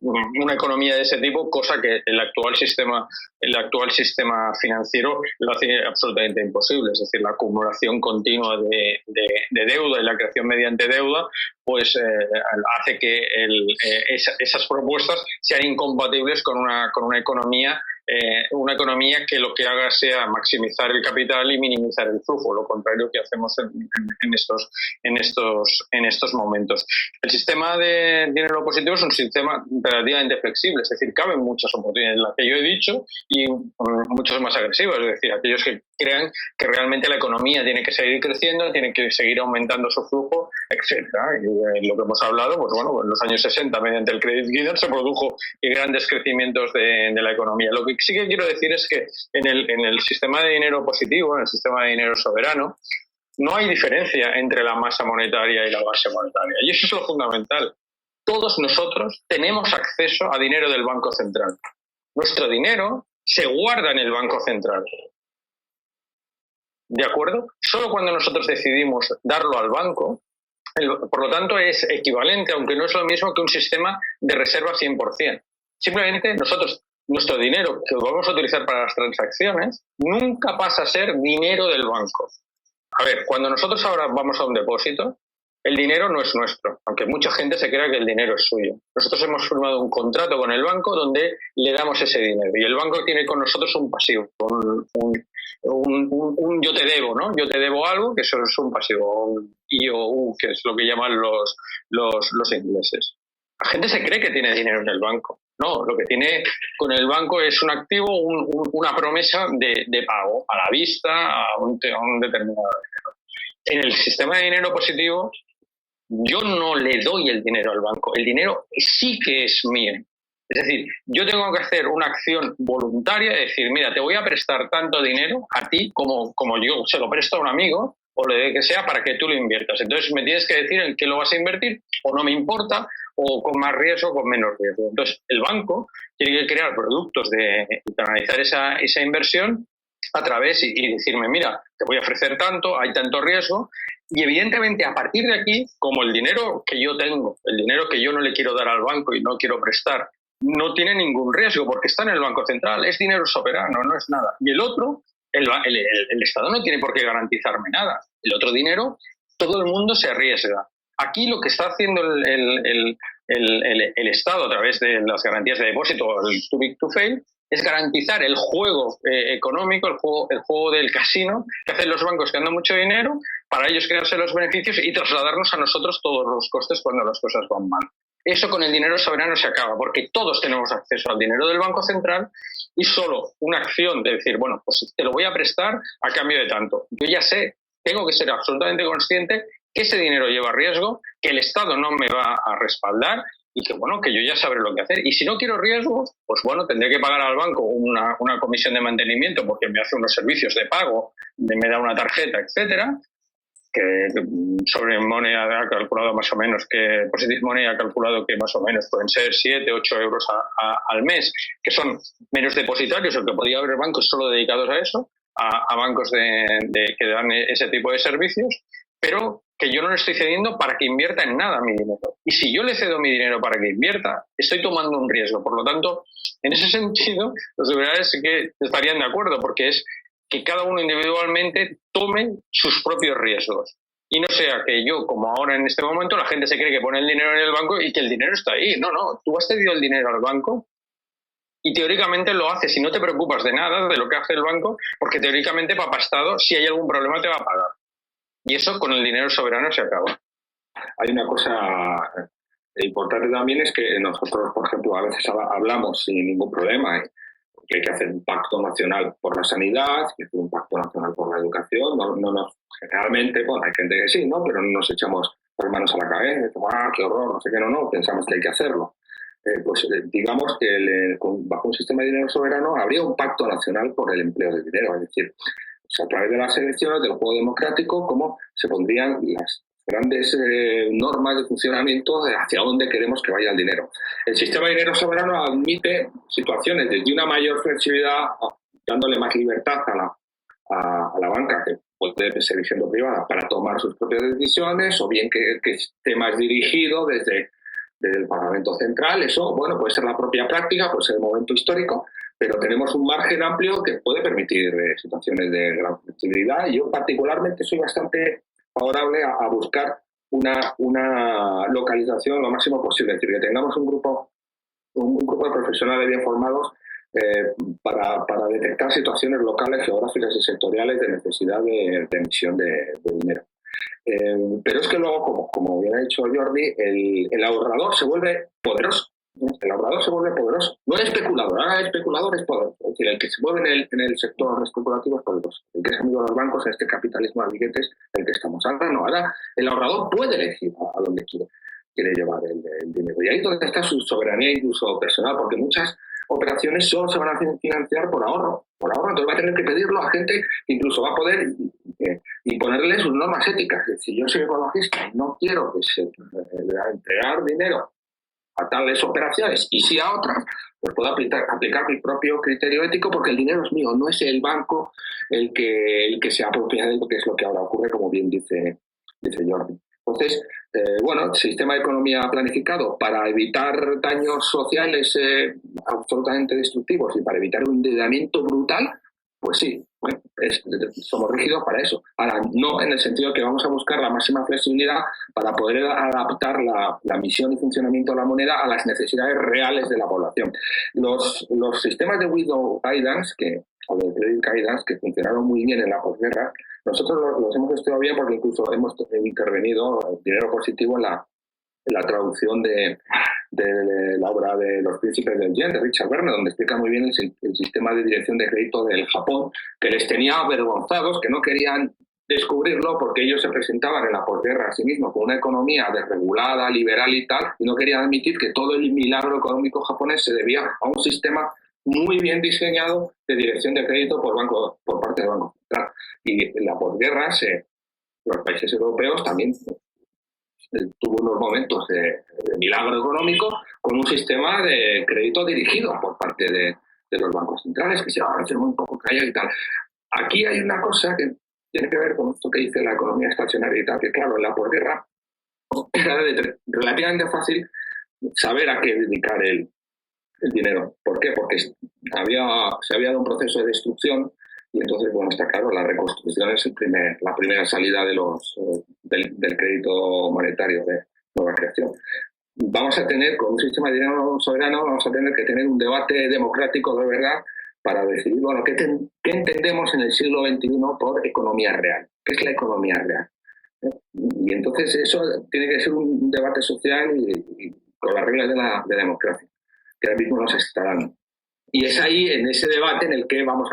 [SPEAKER 4] una economía de ese tipo, cosa que el actual sistema financiero lo hace absolutamente imposible. Es decir, la acumulación continua de deuda y la creación mediante deuda pues hace que esas propuestas sean incompatibles con una economía que lo que haga sea maximizar el capital y minimizar el flujo, lo contrario que hacemos en estos momentos. El sistema de dinero positivo es un sistema relativamente flexible, es decir, caben muchas oportunidades, las que yo he dicho, y muchas más agresivas, es decir, aquellos que crean que realmente la economía tiene que seguir creciendo, tiene que seguir aumentando su flujo, etcétera. Y lo que hemos hablado, pues bueno, en los años 60, mediante el credit guidance, se produjo grandes crecimientos de la economía. Lo que sí que quiero decir es que en el sistema de dinero positivo, en el sistema de dinero soberano, no hay diferencia entre la masa monetaria y la base monetaria. Y eso es lo fundamental. Todos nosotros tenemos acceso a dinero del Banco Central. Nuestro dinero se guarda en el Banco Central. ¿De acuerdo? Solo cuando nosotros decidimos darlo al banco, por lo tanto es equivalente, aunque no es lo mismo que un sistema de reserva 100%. Simplemente nuestro dinero que vamos a utilizar para las transacciones nunca pasa a ser dinero del banco. A ver, cuando nosotros ahora vamos a un depósito, el dinero no es nuestro, aunque mucha gente se crea que el dinero es suyo. Nosotros hemos firmado un contrato con el banco donde le damos ese dinero y el banco tiene con nosotros un pasivo, un yo te debo, ¿no? Yo te debo algo, que eso es un pasivo, un IOU, que es lo que llaman los ingleses. La gente se cree que tiene dinero en el banco. No, lo que tiene con el banco es un activo, una promesa de pago a la vista, a un determinado dinero. En el sistema de dinero positivo, yo no le doy el dinero al banco, el dinero sí que es mío. Es decir, yo tengo que hacer una acción voluntaria de decir, mira, te voy a prestar tanto dinero a ti como yo se lo presto a un amigo o lo que sea para que tú lo inviertas. Entonces me tienes que decir en qué lo vas a invertir o no me importa o con más riesgo o con menos riesgo. Entonces el banco tiene que crear productos de canalizar esa inversión a través y decirme, mira, te voy a ofrecer tanto, hay tanto riesgo. Y evidentemente a partir de aquí, como el dinero que yo tengo, el dinero que yo no le quiero dar al banco y no quiero prestar, no tiene ningún riesgo porque está en el Banco Central, es dinero soberano, no es nada. Y el otro, el Estado no tiene por qué garantizarme nada. El otro dinero, todo el mundo se arriesga. Aquí lo que está haciendo el Estado a través de las garantías de depósito, el too big to fail, es garantizar el juego económico, el juego del casino que hacen los bancos que dan mucho dinero para ellos crearse los beneficios y trasladarnos a nosotros todos los costes cuando las cosas van mal. Eso con el dinero soberano se acaba, porque todos tenemos acceso al dinero del Banco Central y solo una acción de decir, bueno, pues te lo voy a prestar a cambio de tanto. Yo ya sé, tengo que ser absolutamente consciente que ese dinero lleva riesgo, que el Estado no me va a respaldar y que, bueno, que yo ya sabré lo que hacer. Y si no quiero riesgo, pues bueno, tendré que pagar al banco una comisión de mantenimiento porque me hace unos servicios de pago, me da una tarjeta, etcétera, que sobre Money ha calculado más o menos que Positive Money ha calculado que más o menos pueden ser 7, 8 euros al mes, que son menos depositarios, o que podría haber bancos solo dedicados a eso, a bancos que dan ese tipo de servicios, pero que yo no le estoy cediendo para que invierta en nada mi dinero. Y si yo le cedo mi dinero para que invierta, estoy tomando un riesgo. Por lo tanto, en ese sentido, los liberales sí que estarían de acuerdo, porque es que cada uno individualmente tome sus propios riesgos. Y no sea que yo, como ahora en este momento, la gente se cree que pone el dinero en el banco y que el dinero está ahí. No, tú has cedido el dinero al banco y teóricamente lo haces y no te preocupas de nada de lo que hace el banco, porque teóricamente, papastado, si hay algún problema te va a pagar. Y eso con el dinero soberano se acaba.
[SPEAKER 3] Hay una cosa importante también, es que nosotros, por ejemplo, a veces hablamos sin ningún problema, que hay que hacer un pacto nacional por la sanidad, que hay que hacer un pacto nacional por la educación. Generalmente, bueno, hay gente que sí, ¿no? Pero no nos echamos las manos a la cabeza, qué horror, no sé qué, no, pensamos que hay que hacerlo. Digamos que bajo un sistema de dinero soberano habría un pacto nacional por el empleo del dinero, es decir, a través de las elecciones, del juego democrático, cómo se pondrían las grandes normas de funcionamiento de hacia dónde queremos que vaya el dinero. El sistema de dinero soberano admite situaciones desde una mayor flexibilidad, dándole más libertad a la banca, que puede seguir siendo privada, para tomar sus propias decisiones, o bien que esté más dirigido desde el Parlamento Central. Eso, bueno, puede ser la propia práctica, puede ser el momento histórico, pero tenemos un margen amplio que puede permitir situaciones de gran flexibilidad. Y yo particularmente soy bastante favorable a buscar una localización lo máximo posible, es decir, que tengamos un grupo de profesionales bien formados para detectar situaciones locales, geográficas y sectoriales de necesidad de emisión de dinero. Pero es que luego, como bien ha dicho Jordi, el ahorrador se vuelve poderoso. El ahorrador se vuelve poderoso. No el especulador, el especulador es poderoso. Es decir, el que se mueve en el sector especulativo es poderoso. El que es amigo de los bancos, en este capitalismo de amiguetes del que estamos. Ahora no, ahora el ahorrador puede elegir a dónde quiere llevar el dinero. Y ahí es donde está su soberanía incluso personal, porque muchas operaciones solo se van a financiar por ahorro. Entonces va a tener que pedirlo a gente que incluso va a poder imponerle sus normas éticas. Si yo soy ecologista y no quiero que se entregar dinero a tales operaciones y sí a otras, pues puedo aplicar mi propio criterio ético, porque el dinero es mío, no es el banco el que se apropia de él, que es lo que ahora ocurre, como bien dice Jordi. Entonces, el sistema de economía planificado para evitar daños sociales absolutamente destructivos y para evitar un endeudamiento brutal, pues sí, somos rígidos para eso. Ahora, no en el sentido que vamos a buscar la máxima flexibilidad para poder adaptar la misión y funcionamiento de la moneda a las necesidades reales de la población. Los sistemas de Widow Guidance, o de Credit Guidance, que funcionaron muy bien en la posguerra, nosotros los hemos estudiado bien porque incluso hemos intervenido dinero positivo en la traducción de la obra de Los Príncipes del Yen, de Richard Verne, donde explica muy bien el sistema de dirección de crédito del Japón, que les tenía avergonzados, que no querían descubrirlo porque ellos se presentaban en la posguerra a sí mismos con una economía desregulada, liberal y tal, y no querían admitir que todo el milagro económico japonés se debía a un sistema muy bien diseñado de dirección de crédito por parte del Banco Central. Y en la posguerra los países europeos también tuvo unos momentos de milagro económico con un sistema de crédito dirigido por parte de los bancos centrales, que se van a hacer muy poco callar y tal. Aquí hay una cosa que tiene que ver con esto que dice la economía estacionaria y tal, que claro, en la posguerra era relativamente fácil saber a qué dedicar el dinero. ¿Por qué? Porque se había dado un proceso de destrucción y entonces, está claro, la reconstrucción es la primera salida del crédito monetario de nueva creación. Vamos a tener, con un sistema de dinero soberano, vamos a tener que tener un debate democrático de verdad para decidir, ¿qué entendemos en el siglo XXI por economía real? ¿Qué es la economía real? Y entonces eso tiene que ser un debate social y con las reglas de la democracia, que ahora mismo no se está dando. Y es ahí, en ese debate, en el que vamos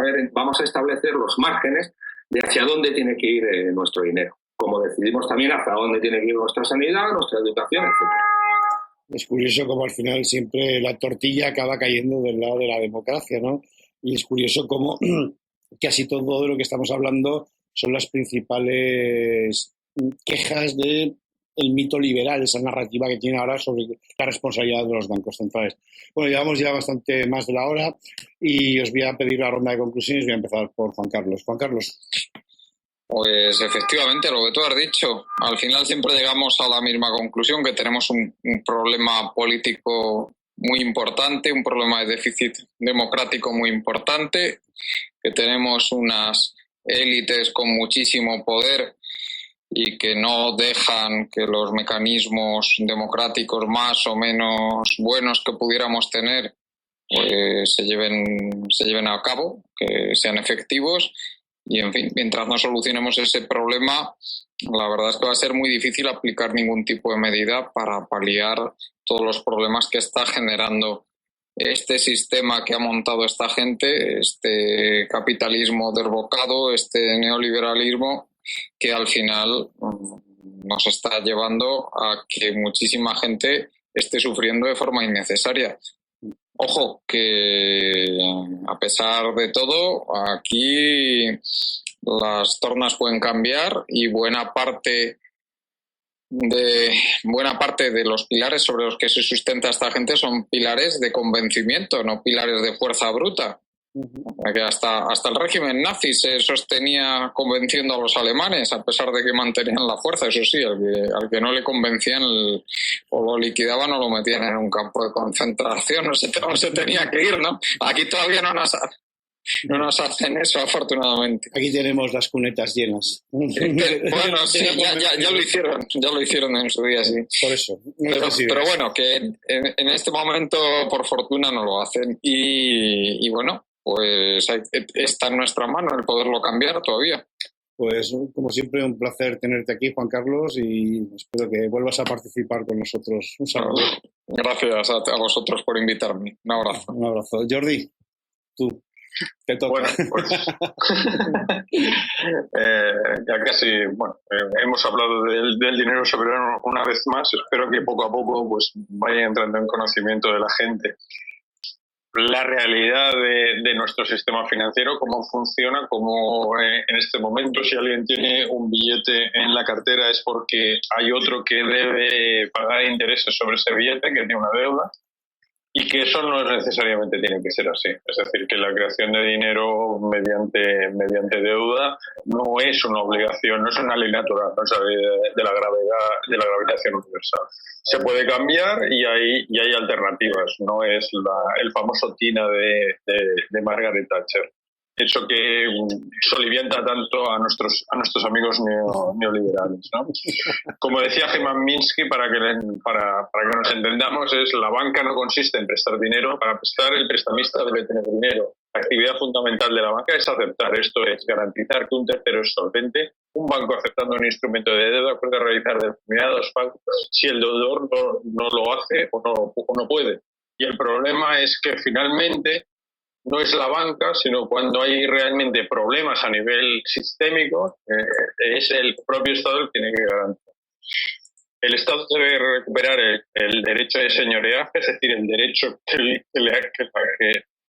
[SPEAKER 3] a establecer los márgenes de hacia dónde tiene que ir nuestro dinero. Como decidimos también hacia dónde tiene que ir nuestra sanidad, nuestra educación, etc.
[SPEAKER 1] Es curioso cómo al final siempre la tortilla acaba cayendo del lado de la democracia, ¿no? Y es curioso cómo casi todo de lo que estamos hablando son las principales quejas del mito liberal, esa narrativa que tiene ahora sobre la responsabilidad de los bancos centrales. Bueno, llevamos ya bastante más de la hora y os voy a pedir la ronda de conclusiones. Voy a empezar por Juan Carlos. Juan Carlos.
[SPEAKER 2] Pues efectivamente, lo que tú has dicho, al final siempre llegamos a la misma conclusión, que tenemos un problema político muy importante, un problema de déficit democrático muy importante, que tenemos unas élites con muchísimo poder y que no dejan que los mecanismos democráticos más o menos buenos que pudiéramos tener pues se lleven a cabo, que sean efectivos. Y, en fin, mientras no solucionemos ese problema, la verdad es que va a ser muy difícil aplicar ningún tipo de medida para paliar todos los problemas que está generando este sistema que ha montado esta gente, este capitalismo desbocado, este neoliberalismo, que al final nos está llevando a que muchísima gente esté sufriendo de forma innecesaria. Ojo, que a pesar de todo, aquí las tornas pueden cambiar y buena parte de los pilares sobre los que se sustenta esta gente son pilares de convencimiento, no pilares de fuerza bruta. Que hasta el régimen nazi se sostenía convenciendo a los alemanes, a pesar de que mantenían la fuerza. Eso sí, al que no le convencían o lo liquidaban o lo metían en un campo de concentración, no se tenía que ir, ¿no? Aquí todavía no nos hacen eso, afortunadamente.
[SPEAKER 1] Aquí tenemos las cunetas llenas.
[SPEAKER 2] Bueno, sí, ya lo hicieron en su día, sí.
[SPEAKER 1] Por eso.
[SPEAKER 2] Pero bueno, que en este momento, por fortuna, no lo hacen. Y bueno, pues está en nuestra mano el poderlo cambiar todavía.
[SPEAKER 1] Pues, como siempre, un placer tenerte aquí, Juan Carlos, y espero que vuelvas a participar con nosotros. Un saludo.
[SPEAKER 2] Gracias a vosotros por invitarme. Un abrazo.
[SPEAKER 1] Un abrazo. Jordi, tú. Te toca.
[SPEAKER 4] Bueno, pues ya casi, hemos hablado del dinero soberano una vez más. Espero que poco a poco pues vaya entrando en conocimiento de la gente la realidad de nuestro sistema financiero, cómo funciona, cómo en este momento si alguien tiene un billete en la cartera es porque hay otro que debe pagar intereses sobre ese billete, que tiene una deuda, y que eso no necesariamente tiene que ser así. Es decir, que la creación de dinero mediante deuda no es una obligación, no es una ley natural, no es la ley de la gravedad, de la gravitación universal. Se puede cambiar y hay alternativas, no es el famoso TINA de Margaret Thatcher. Eso que solivianta tanto a nuestros amigos neoliberales, ¿no? Como decía Hermann Minsky, para que nos entendamos, la banca no consiste en prestar dinero. Para prestar, el prestamista debe tener dinero. La actividad fundamental de la banca es aceptar, esto es, garantizar que un tercero es solvente. Un banco aceptando un instrumento de deuda puede realizar determinados pagos si el deudor no lo hace o no puede. Y el problema es que finalmente no es la banca, sino cuando hay realmente problemas a nivel sistémico, es el propio Estado el que tiene que garantizar. El Estado debe recuperar el derecho de señoreaje, es decir, el derecho que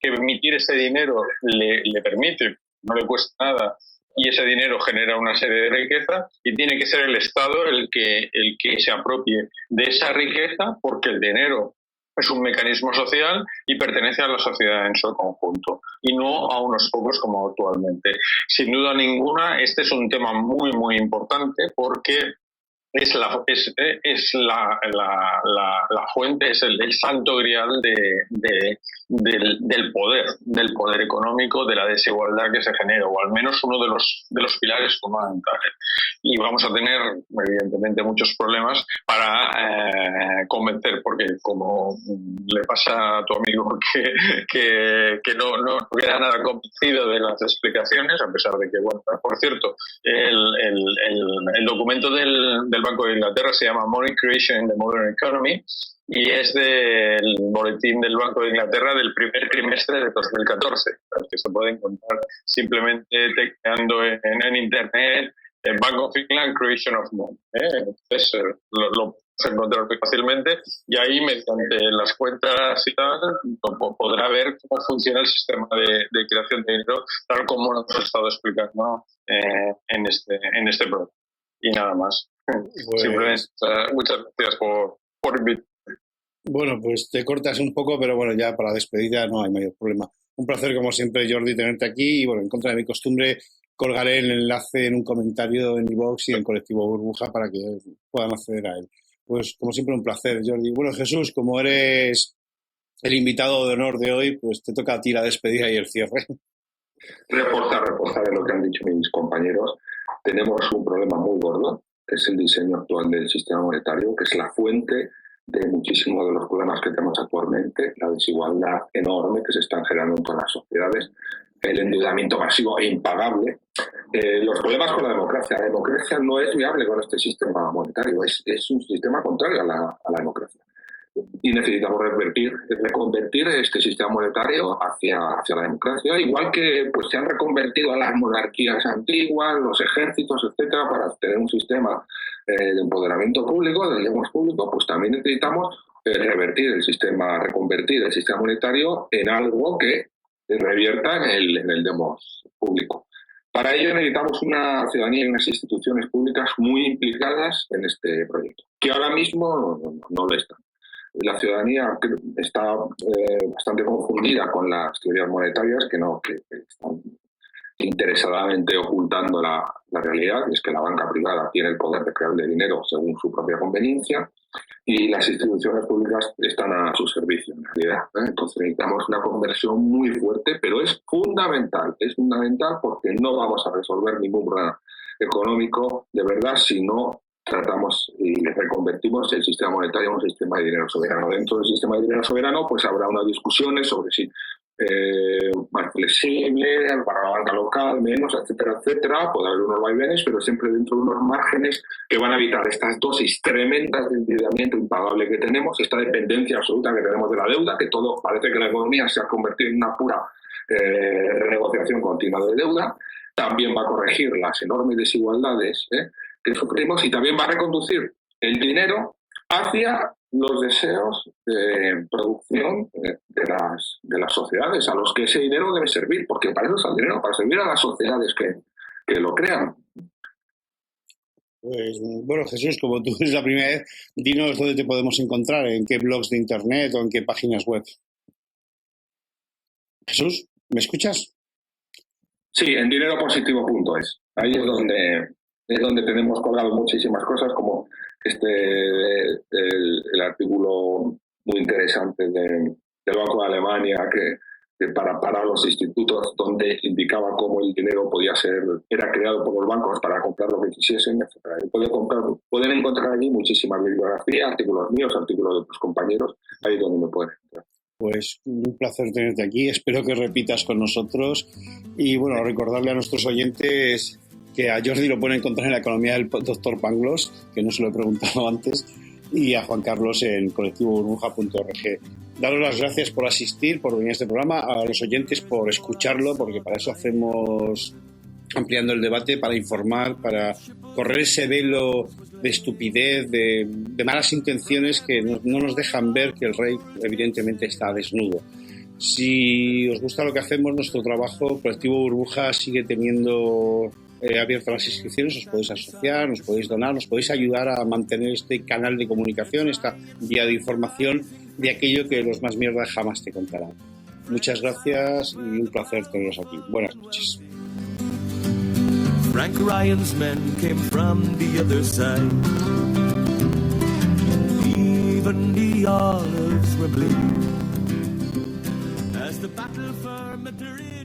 [SPEAKER 4] emitir ese dinero le permite, no le cuesta nada, y ese dinero genera una serie de riqueza, y tiene que ser el Estado el que se apropie de esa riqueza, porque el dinero es un mecanismo social y pertenece a la sociedad en su conjunto y no a unos pocos como actualmente. Sin duda ninguna, este es un tema muy, muy importante porque es la fuente, es el santo grial del poder económico, de la desigualdad que se genera, o al menos uno de los pilares fundamentales. Y vamos a tener, evidentemente, muchos problemas para convencer, porque como le pasa a tu amigo que no queda nada convencido de las explicaciones, a pesar de que, bueno, por cierto, el documento del Banco de Inglaterra se llama Money Creation in the Modern Economy y es del boletín del Banco de Inglaterra del primer trimestre de 2014, que se puede encontrar simplemente tecleando en Internet Bank of England Creation of Money. Entonces lo puedes encontrar muy fácilmente y ahí mediante las cuentas y tal podrá ver cómo funciona el sistema de creación de dinero tal como nos ha estado explicando en este programa. Y nada más. Pues, simplemente muchas gracias por invitarme.
[SPEAKER 1] Bueno, pues te cortas un poco, pero bueno, ya para la despedida no hay mayor problema. Un placer, como siempre, Jordi, tenerte aquí. Y bueno, en contra de mi costumbre, colgaré el enlace en un comentario en iVoox y en Colectivo Burbuja para que puedan acceder a él. Pues, como siempre, un placer, Jordi. Bueno, Jesús, como eres el invitado de honor de hoy, pues te toca a ti la despedida y el cierre.
[SPEAKER 3] Reforzar de lo que han dicho mis compañeros. Tenemos un problema muy gordo, que es el diseño actual del sistema monetario, que es la fuente de muchísimos de los problemas que tenemos actualmente, la desigualdad enorme que se está generando en todas las sociedades, el endeudamiento masivo e impagable, los problemas con la democracia. La democracia no es viable con este sistema monetario, es un sistema contrario a la democracia. Y necesitamos reconvertir este sistema monetario hacia la democracia, igual que pues se han reconvertido a las monarquías antiguas, los ejércitos, etcétera, para tener un sistema de empoderamiento público, de demos público. Pues también necesitamos reconvertir el sistema monetario en algo que revierta en el demos público. Para ello necesitamos una ciudadanía y unas instituciones públicas muy implicadas en este proyecto, que ahora mismo no lo están. La ciudadanía está bastante confundida con las teorías monetarias que están interesadamente ocultando la realidad, y es que la banca privada tiene el poder de crear dinero según su propia conveniencia y las instituciones públicas están a su servicio en realidad. Entonces necesitamos una conversión muy fuerte, pero es fundamental porque no vamos a resolver ningún problema económico de verdad si no tratamos y reconvertimos el sistema monetario en un sistema de dinero soberano. Dentro del sistema de dinero soberano pues habrá unas discusiones sobre si más flexible, para la banca local, menos, etcétera, etcétera. Puede haber unos vaivenes, pero siempre dentro de unos márgenes que van a evitar estas dosis tremendas de endeudamiento impagable que tenemos, esta dependencia absoluta que tenemos de la deuda, que todo parece que la economía se ha convertido en una pura renegociación continua de deuda. También va a corregir las enormes desigualdades que sufrimos y también va a reconducir el dinero hacia los deseos de producción de las sociedades, a los que ese dinero debe servir, porque para eso es el dinero, para servir a las sociedades que lo crean.
[SPEAKER 1] Pues bueno, Jesús, como tú es la primera vez, dinos dónde te podemos encontrar, en qué blogs de internet o en qué páginas web. Jesús, ¿me escuchas?
[SPEAKER 3] Sí, en dineropositivo.es. Ahí es donde tenemos colgado muchísimas cosas, como el artículo muy interesante del Banco de Alemania que para los institutos, donde indicaba cómo el dinero era creado por los bancos para comprar lo que quisiesen, etc. Pueden encontrar allí muchísimas bibliografías, artículos míos, artículos de otros compañeros, ahí es donde me pueden encontrar.
[SPEAKER 1] Pues un placer tenerte aquí, espero que repitas con nosotros y bueno, recordarle a nuestros oyentes que a Jordi lo pueden encontrar en la economía del Dr. Pangloss, que no se lo he preguntado antes, y a Juan Carlos en colectivoburbuja.org. Daros las gracias por asistir, por venir a este programa, a los oyentes por escucharlo, porque para eso hacemos Ampliando el Debate, para informar, para correr ese velo de estupidez, de malas intenciones que no nos dejan ver que el rey evidentemente está desnudo. Si os gusta lo que hacemos, nuestro trabajo, Colectivo Burbuja sigue teniendo abiertas las inscripciones, os podéis asociar, nos podéis donar, nos podéis ayudar a mantener este canal de comunicación, esta vía de información de aquello que los más mierdas jamás te contarán. Muchas gracias y un placer teneros aquí. Buenas noches.
[SPEAKER 5] Frank Ryan's men came from the other side. Even the olives were bleeding as the battle for Madrid.